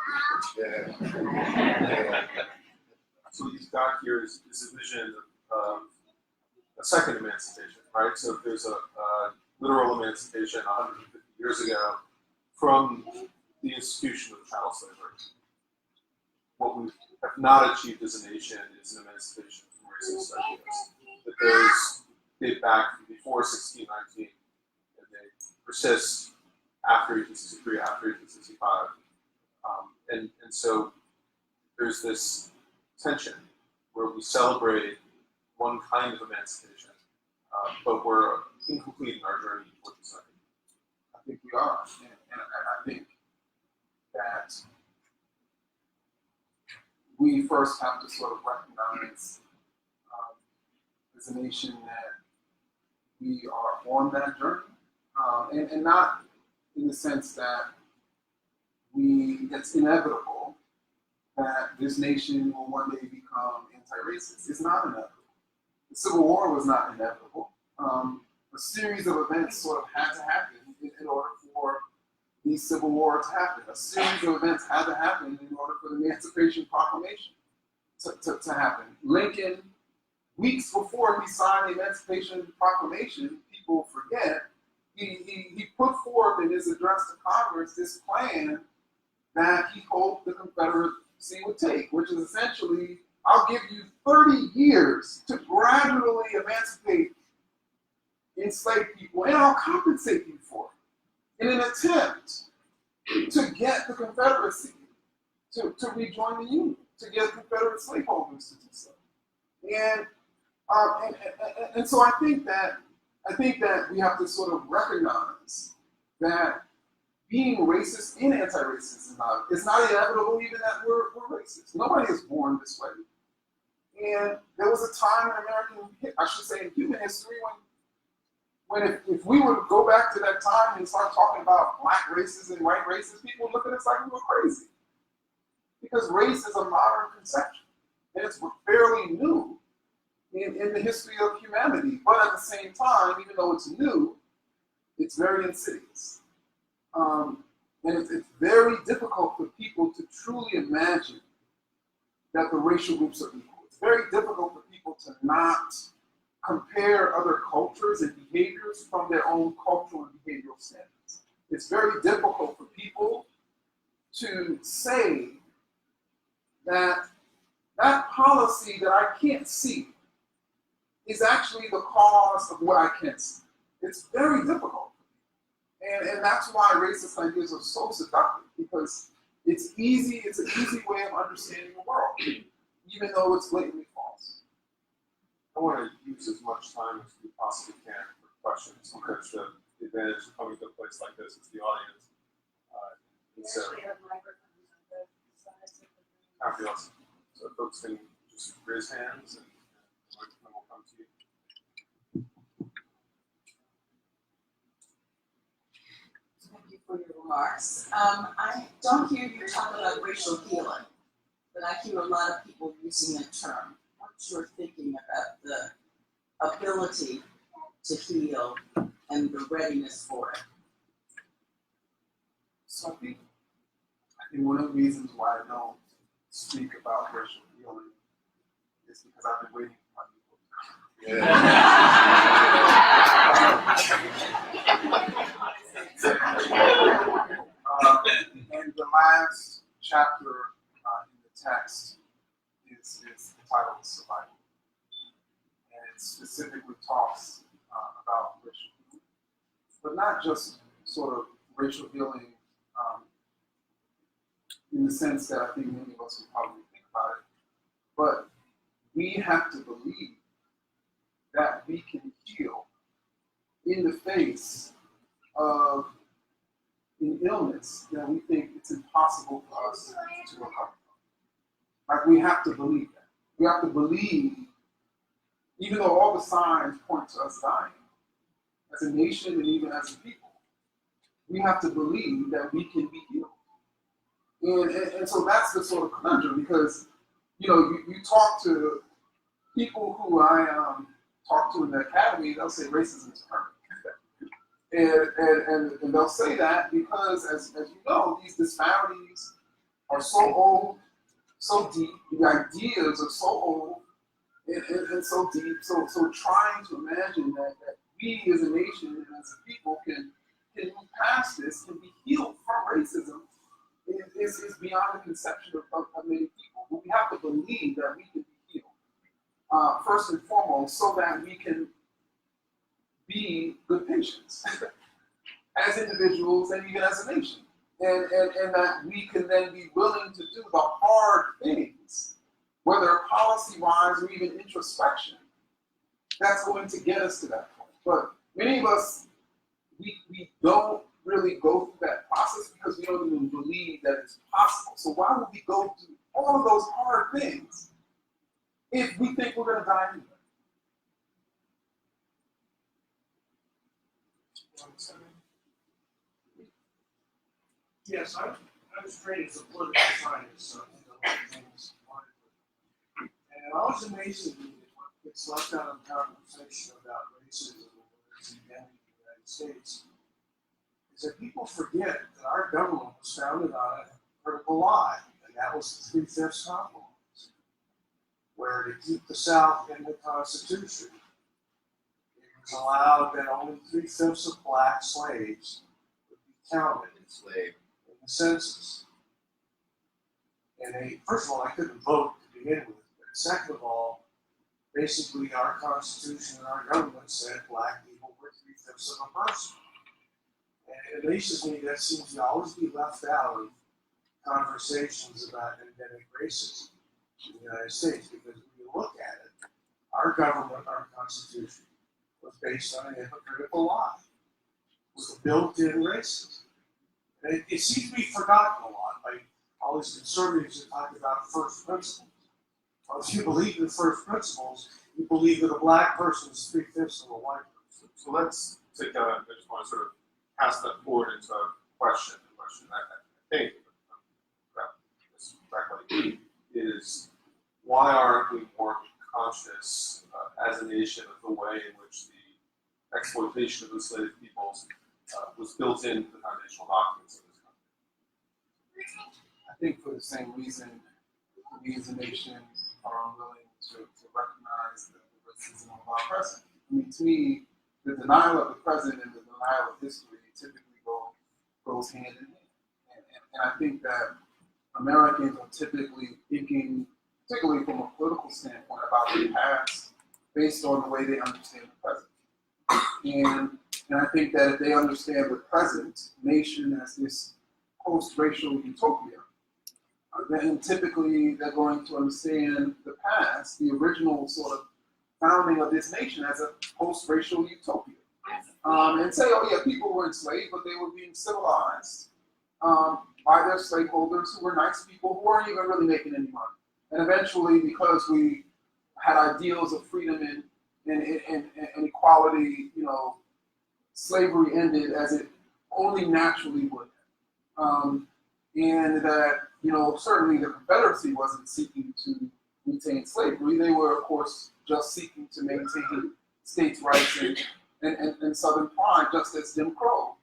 here. Yeah. So what you've got here is a vision of a second emancipation, right? So if there's a literal emancipation 150 years ago from the institution of chattel slavery, what we have not achieved as a nation is an emancipation from racist ideas. That those date back before 1619, and they persist after 1863, after 1865. And so there's this tension where we celebrate one kind of emancipation, but we're incomplete in our journey toward the second. I think we are, and I think that we first have to sort of recognize as a nation that we are on that journey, and not in the sense that it's inevitable that this nation will one day become anti-racist. It's not inevitable. The Civil War was not inevitable. A series of events sort of had to happen in order for the Civil War to happen. A series of events had to happen in order for the Emancipation Proclamation to happen. Lincoln, weeks before he signed the Emancipation Proclamation, people forget, he put forth in his address to Congress this plan that he hoped the Confederacy would take, which is essentially, I'll give you 30 years to gradually emancipate enslaved people, and I'll compensate you for it, in an attempt to get the Confederacy to rejoin the Union, to get Confederate slaveholders to do so. And so I think that we have to sort of recognize that being racist and anti-racist it's not inevitable even that we're racist. Nobody is born this way. And there was a time in human history when if we would go back to that time and start talking about black races and white races, people would look at us like we were crazy. Because race is a modern conception, and it's fairly new in the history of humanity. But at the same time, even though it's new, it's very insidious. And it's very difficult for people to truly imagine that the racial groups are equal. It's very difficult for people to not compare other cultures and behaviors from their own cultural and behavioral standards. It's very difficult for people to say that that policy that I can't see is actually the cause of what I can see. It's very difficult. And that's why racist ideas are so seductive, because it's an easy way of understanding the world, even though it's blatantly false. I want to use as much time as we possibly can for questions, because the advantage of coming to a place like this is the audience. So, fabulous. So folks can just raise hands and the microphone will come to you. Thank you for your remarks. I don't hear you talk about racial healing, but I hear a lot of people using that term. What's your thinking about the ability to heal and the readiness for it? So I think one of the reasons why I don't speak about racial healing is because I've been waiting for my people. And the last chapter in the text is entitled Survival. talks about racial healing, but not just sort of racial healing in the sense that I think many of us would probably think about it, but we have to believe that we can heal in the face of an illness that we think it's impossible for us to recover from. Like, we have to believe that. We have to believe, even though all the signs point to us dying, as a nation and even as a people, we have to believe that we can be healed. And so that's the sort of conundrum, because, you know, you talk to people who I talk to in the academy, they'll say racism is permanent. And they'll say that because, as you know, these disparities are so old, so deep, the ideas are so old and so deep, so trying to imagine that we as a nation and as a people can move past this, can be healed from racism, is beyond the conception of many people. But we have to believe that we can be healed, first and foremost, so that we can be good patients as individuals and even as a nation. And that we can then be willing to do the hard things, whether policy-wise or even introspection, that's going to get us to that point. But many of us, we don't really go through that process because we don't even believe that it's possible. So why would we go through all of those hard things if we think we're going to die anyway? Yes, I was trained as a political scientist, so I think a lot of things apply. And it always amazes me that what gets left out of the conversation about racism and its endemic in the United States is that people forget that our government was founded on a critical lie, and that was the 3/5 compromise, where to keep the South in the Constitution, it was allowed that only 3/5 of black slaves would be counted enslaved in the census. And first of all, I couldn't vote to begin with, but second of all, basically our Constitution and our government said black people were 3/5 of a person. And it amazes me that seems to always be left out of conversations about endemic racism in the United States, because when you look at it, our government, our Constitution, was based on a hypocritical lie, with a built-in racism. And it seems to be forgotten a lot by all these conservatives that talk about first principles. Well, if you believe in first principles, you believe that a black person is 3/5 of a white person. So let's take I just want to sort of pass that forward into a question. The question I think, this correctly, is why aren't we more conscious as a nation of the way in which the exploitation of enslaved peoples was built into the foundational documents of this country? I think for the same reason, we as a nation are unwilling to recognize the racism of our present. I mean, to me, the denial of the present and the denial of history typically goes hand in hand. And I think that Americans are typically thinking, particularly from a political standpoint, about the past based on the way they understand the present. And I think that if they understand the present nation as this post-racial utopia, then typically they're going to understand the past, the original sort of founding of this nation, as a post-racial utopia. And say, oh yeah, people were enslaved, but they were being civilized by their slaveholders who were nice people who weren't even really making any money. And eventually, because we had ideals of freedom and equality, you know, slavery ended as it only naturally would. And that, you know, certainly the Confederacy wasn't seeking to maintain slavery. They were, of course, just seeking to maintain states' rights and Southern pride, just as Jim Crow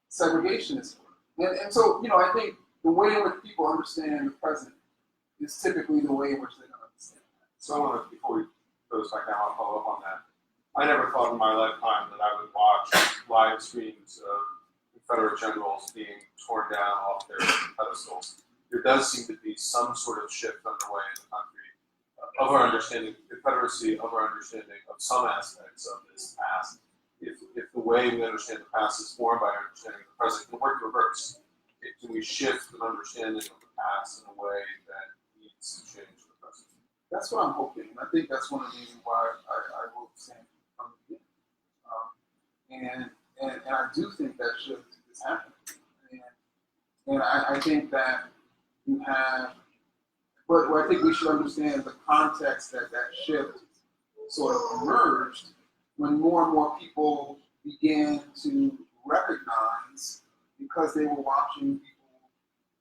segregationists were. And so, you know, I think the way in which people understand the present is typically the way in which they don't understand that. So I want to, before we go back down, I'll follow up on that. I never thought in my lifetime that I would watch live streams of Confederate generals being torn down off their pedestals. There does seem to be some sort of shift underway in the country of our understanding of confederacy of our understanding of some aspects of this past, if the way we understand the past is formed by our understanding of the present, can work in reverse. Can we shift an understanding of the past in a way that needs to change the present? That's what I'm hoping, and I think that's one of the reasons why I wrote Stand from the beginning. And I do think that shift is happening. And I think that you have, but I think we should understand the context that shift sort of emerged when more and more people began to recognize, because they were watching people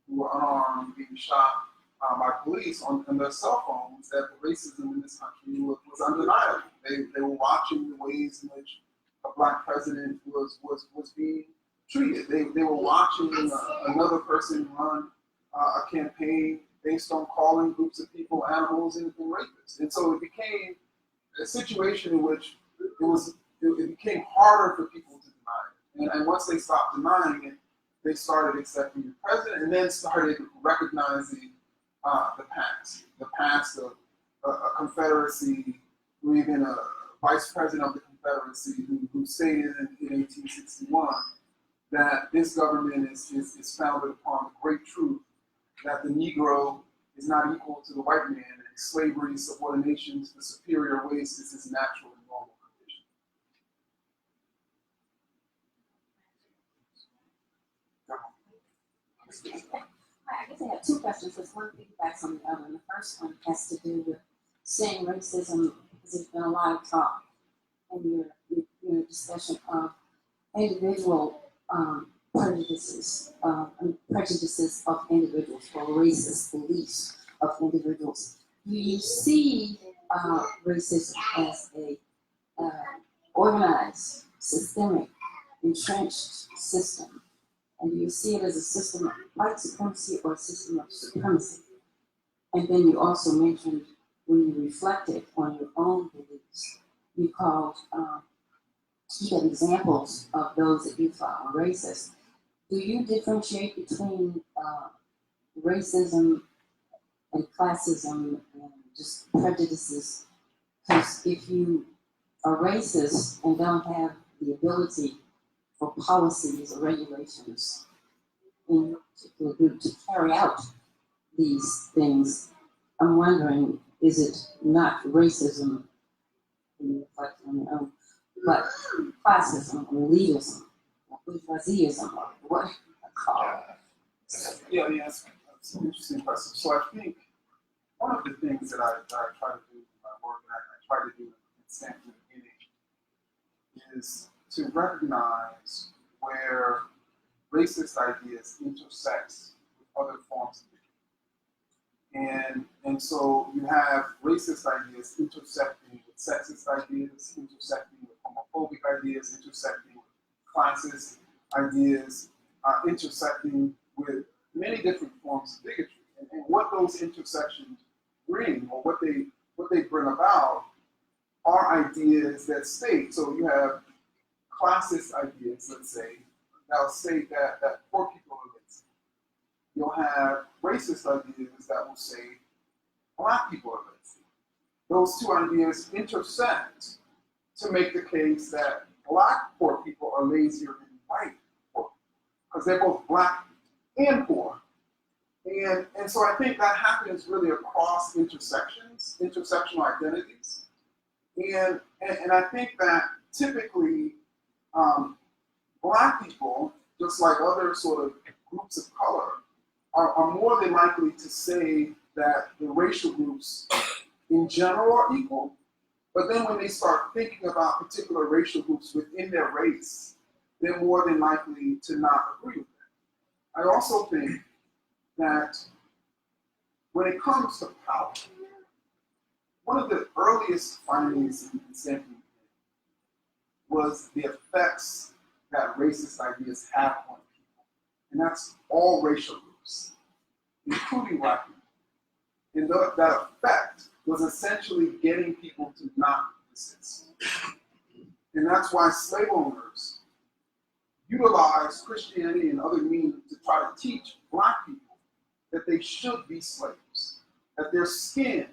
who were unarmed being shot by police on their cell phones, that the racism in this country was undeniable. They were watching the ways in which a black president was being treated. They were watching another person run a campaign based on calling groups of people animals and rapists. And so it became a situation in which it became harder for people to deny it. And once they stopped denying it, they started accepting the president and then started recognizing the past of a confederacy, or even a vice president of the confederacy who stated in 1861 that this government is founded upon the great truth that the Negro is not equal to the white man, and slavery, subordination to the superior race is his natural and normal condition. I guess I have two questions. There's one piggybacks on the other. And the first one has to do with saying racism, because there's been a lot of talk in your discussion of individual prejudices of individuals, or racist beliefs of individuals. Do you see racism as a organized, systemic, entrenched system? And do you see it as a system of white supremacy or a system of supremacy? And then you also mentioned, when you reflected on your own beliefs, you called, you had examples of those that you thought were racist. Do you differentiate between racism and classism and just prejudices? Because if you are racist and don't have the ability for policies or regulations in your particular group to carry out these things, I'm wondering, is it not racism, in reflecting on your own, but classism or elitism or bourgeoisism or what I call it? Yeah, that's an interesting question. So I think one of the things that I try to do in my work, and I try to do in Stand from the beginning, is to recognize where racist ideas intersect with other forms of bigotry. And so you have racist ideas intersecting with sexist ideas, intersecting with homophobic ideas, intersecting with classist ideas, intersecting with many different forms of bigotry. And what those intersections bring, or what they bring about, are ideas that state. So you have classist ideas, let's say, that will state that poor people are racist. You'll have racist ideas that will say black people are racist. Those two ideas intersect to make the case that black poor people are lazier than white poor, because they're both black and poor. And so I think that happens really across intersections, intersectional identities. And I think that typically black people, just like other sort of groups of color, are more than likely to say that the racial groups in general are equal. But then when they start thinking about particular racial groups within their race, they're more than likely to not agree with that. I also think that when it comes to power, one of the earliest findings in Stanford was the effects that racist ideas have on people. And that's all racial groups, including black people. And that effect was essentially getting people to not resist. And that's why slave owners utilized Christianity and other means to try to teach black people that they should be slaves, that their skin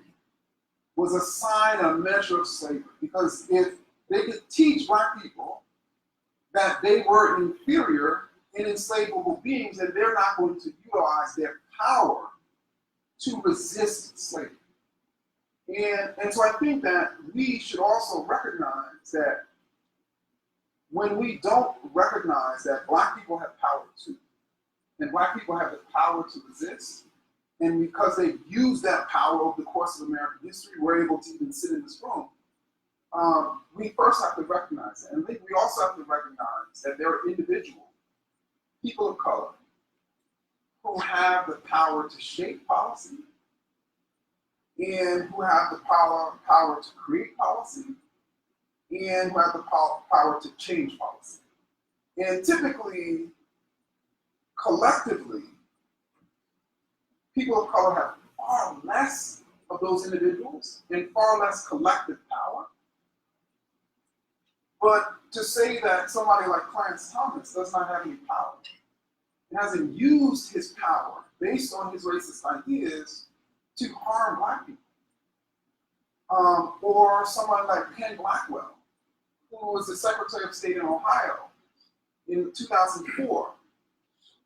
was a sign, a measure of slavery. Because if they could teach black people that they were inferior and enslavable beings, and they're not going to utilize their power to resist slavery. And so I think that we should also recognize that when we don't recognize that black people have power too, and black people have the power to resist, and because they've used that power over the course of American history, we're able to even sit in this room. We first have to recognize that. And I think we also have to recognize that there are individuals, people of color, who have the power to shape policy and who have the power to create policy and who have the power to change policy. And typically, collectively, people of color have far less of those individuals and far less collective power. But to say that somebody like Clarence Thomas does not have any power, and hasn't used his power based on his racist ideas to harm black people. Or someone like Ken Blackwell, who was the Secretary of State in Ohio in 2004,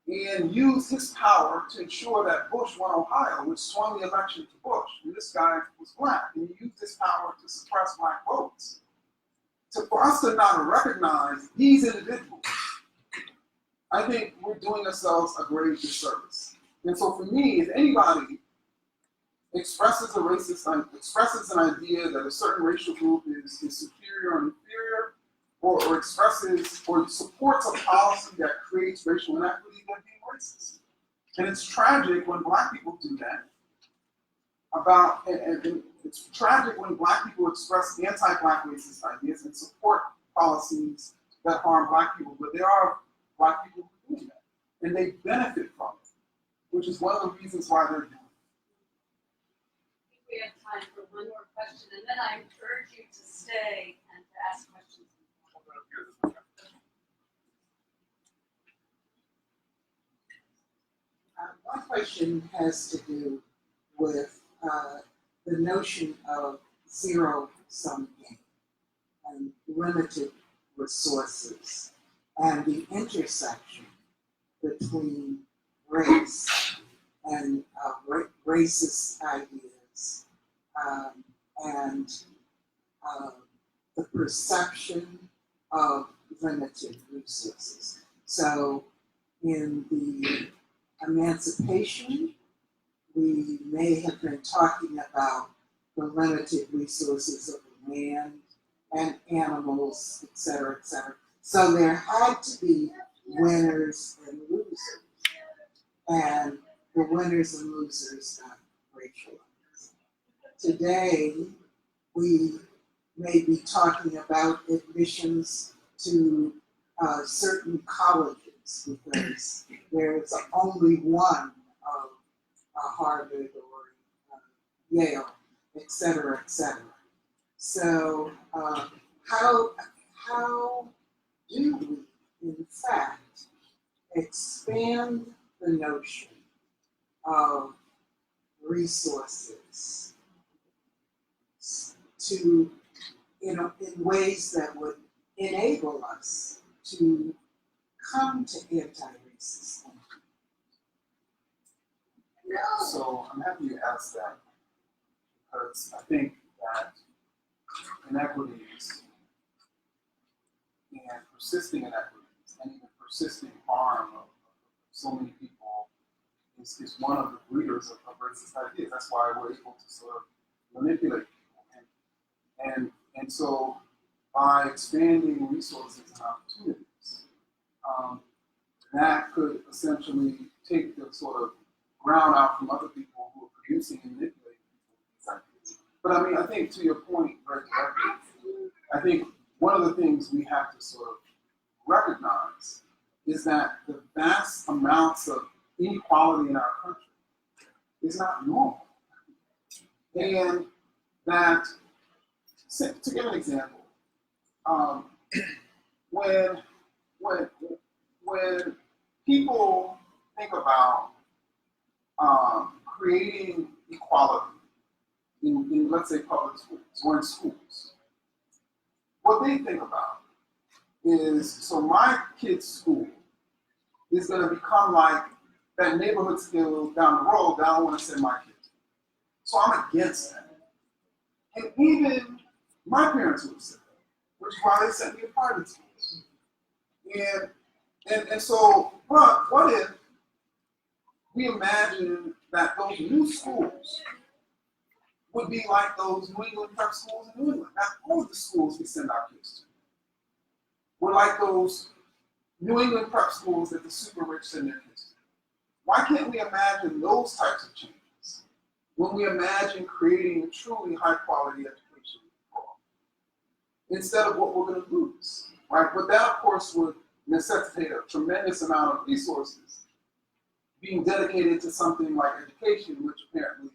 and used his power to ensure that Bush won Ohio, which swung the election to Bush. And this guy was black, and he used his power to suppress black votes. So for us to not recognize these individuals, I think we're doing ourselves a great disservice. And so for me, if anybody expresses expresses an idea that a certain racial group is superior or inferior, or expresses or supports a policy that creates racial inequity, they're being racist. And it's tragic when black people do that. And it's tragic when black people express anti-black racist ideas and support policies that harm black people. But there are black people who are doing that, and they benefit from it, which is one of the reasons why they're doing it. I think we have time for one more question, and then I urge you to stay and to ask questions. My question has to do with the notion of zero-sum game and limited resources and the intersection between race and racist ideas and the perception of limited resources. So in the emancipation, we may have been talking about the limited resources of land and animals, et cetera, et cetera. So there had to be winners and losers. And the winners and losers got racialized. Today, we may be talking about admissions to certain colleges because there's only one of Harvard or Yale, et cetera, et cetera. So how do we, in fact, expand the notion of resources to, in ways that would enable us to come to anti-racist thinking? So I'm happy you asked that, because I think that inequities and persisting inequities and even persisting harm of so many people is one of the rooters of racist ideas. That's why we're able to sort of manipulate people. And so by expanding resources and opportunities, that could essentially take the sort of ground out from other people who are producing and manipulating people with these ideas. But I mean, I think to your point very directly, I think one of the things we have to sort of recognize is that the vast amounts of inequality in our country is not normal. And that, to give an example, when people think about creating equality in let's say public schools or in schools, what they think about is, so my kid's school is going to become like that neighborhood school down the road that I don't want to send my kids to. So I'm against that. And even my parents would have said that, which is why they sent me to private schools. And so, but what if we imagine that those new schools would be like those New England prep schools in New England? Not all of the schools we send our kids to. We're like those New England prep schools that the super rich send their kids to. Why can't we imagine those types of changes when we imagine creating a truly high quality education for all, instead of what we're going to lose, right? But that, of course, would necessitate a tremendous amount of resources being dedicated to something like education, which apparently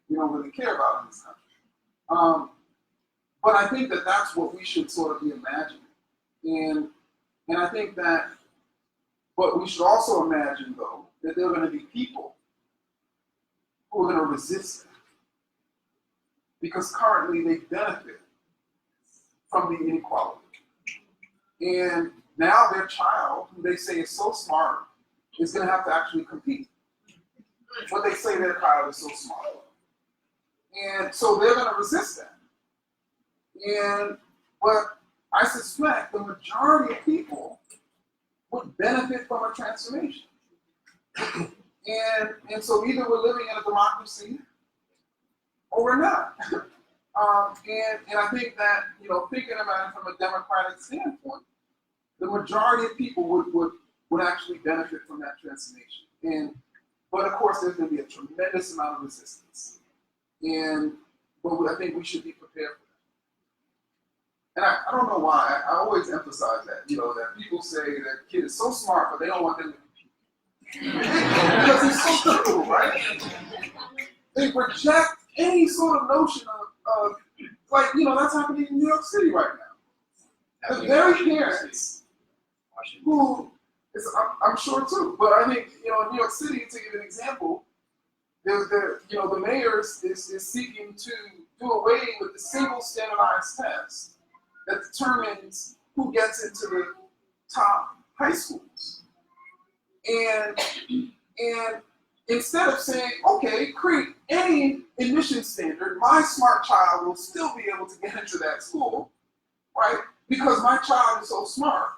we don't really care about in this country. But I think that that's what we should sort of be imagining. And I think that, but we should also imagine, though, that there are going to be people who are going to resist that. Because currently they benefit from the inequality. And now their child, who they say is so smart, is going to have to actually compete. But they say their child is so smart. And so they're going to resist that. But I suspect the majority of people would benefit from a transformation. And so either we're living in a democracy or we're not. And I think that, thinking about it from a democratic standpoint, the majority of people would actually benefit from that transformation. But of course, there's going to be a tremendous amount of resistance. But I think we should be prepared for that. And I don't know why, I always emphasize that, that people say that kid is so smart, but they don't want them to compete. Because he's so true, right? They reject any sort of notion of that's happening in New York City right now. The very parents who, I'm sure too, but I think, in New York City, to give an example, the mayor is seeking to do away with the single standardized test that determines who gets into the top high schools. And instead of saying, okay, create any admission standard, my smart child will still be able to get into that school, right? Because my child is so smart.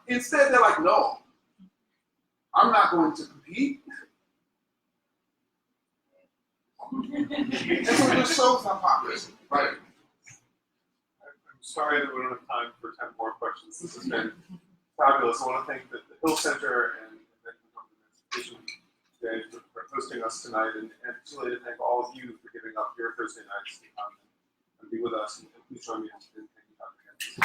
Instead, they're like, no, I'm not going to compete. And so it just shows hypocrisy, right? I'm sorry that we don't have time for 10 more questions. This has been fabulous. I want to thank the Hill Center and the Emancipation today for hosting us tonight, and particularly to thank all of you for giving up your Thursday nights to come and be with us. And please join me in thanking Dr. Kendi.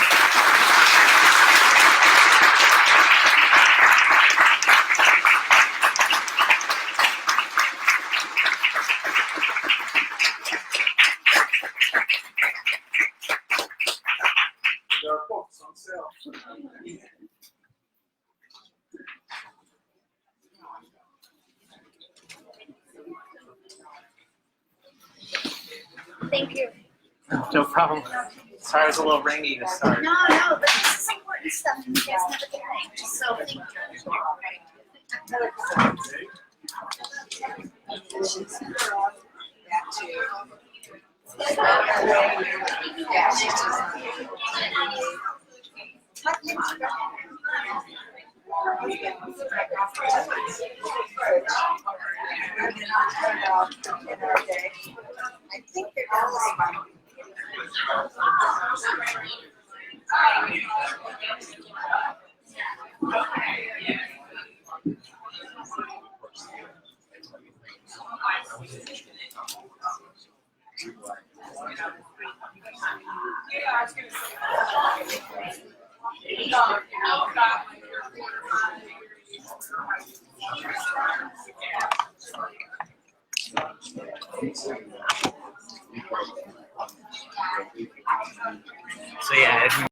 There are books on sale. Thank you. No problem. Sorry, it was a little rainy to start. No, but this is important stuff and you guys never get it. So thank you. I think they're all So yeah,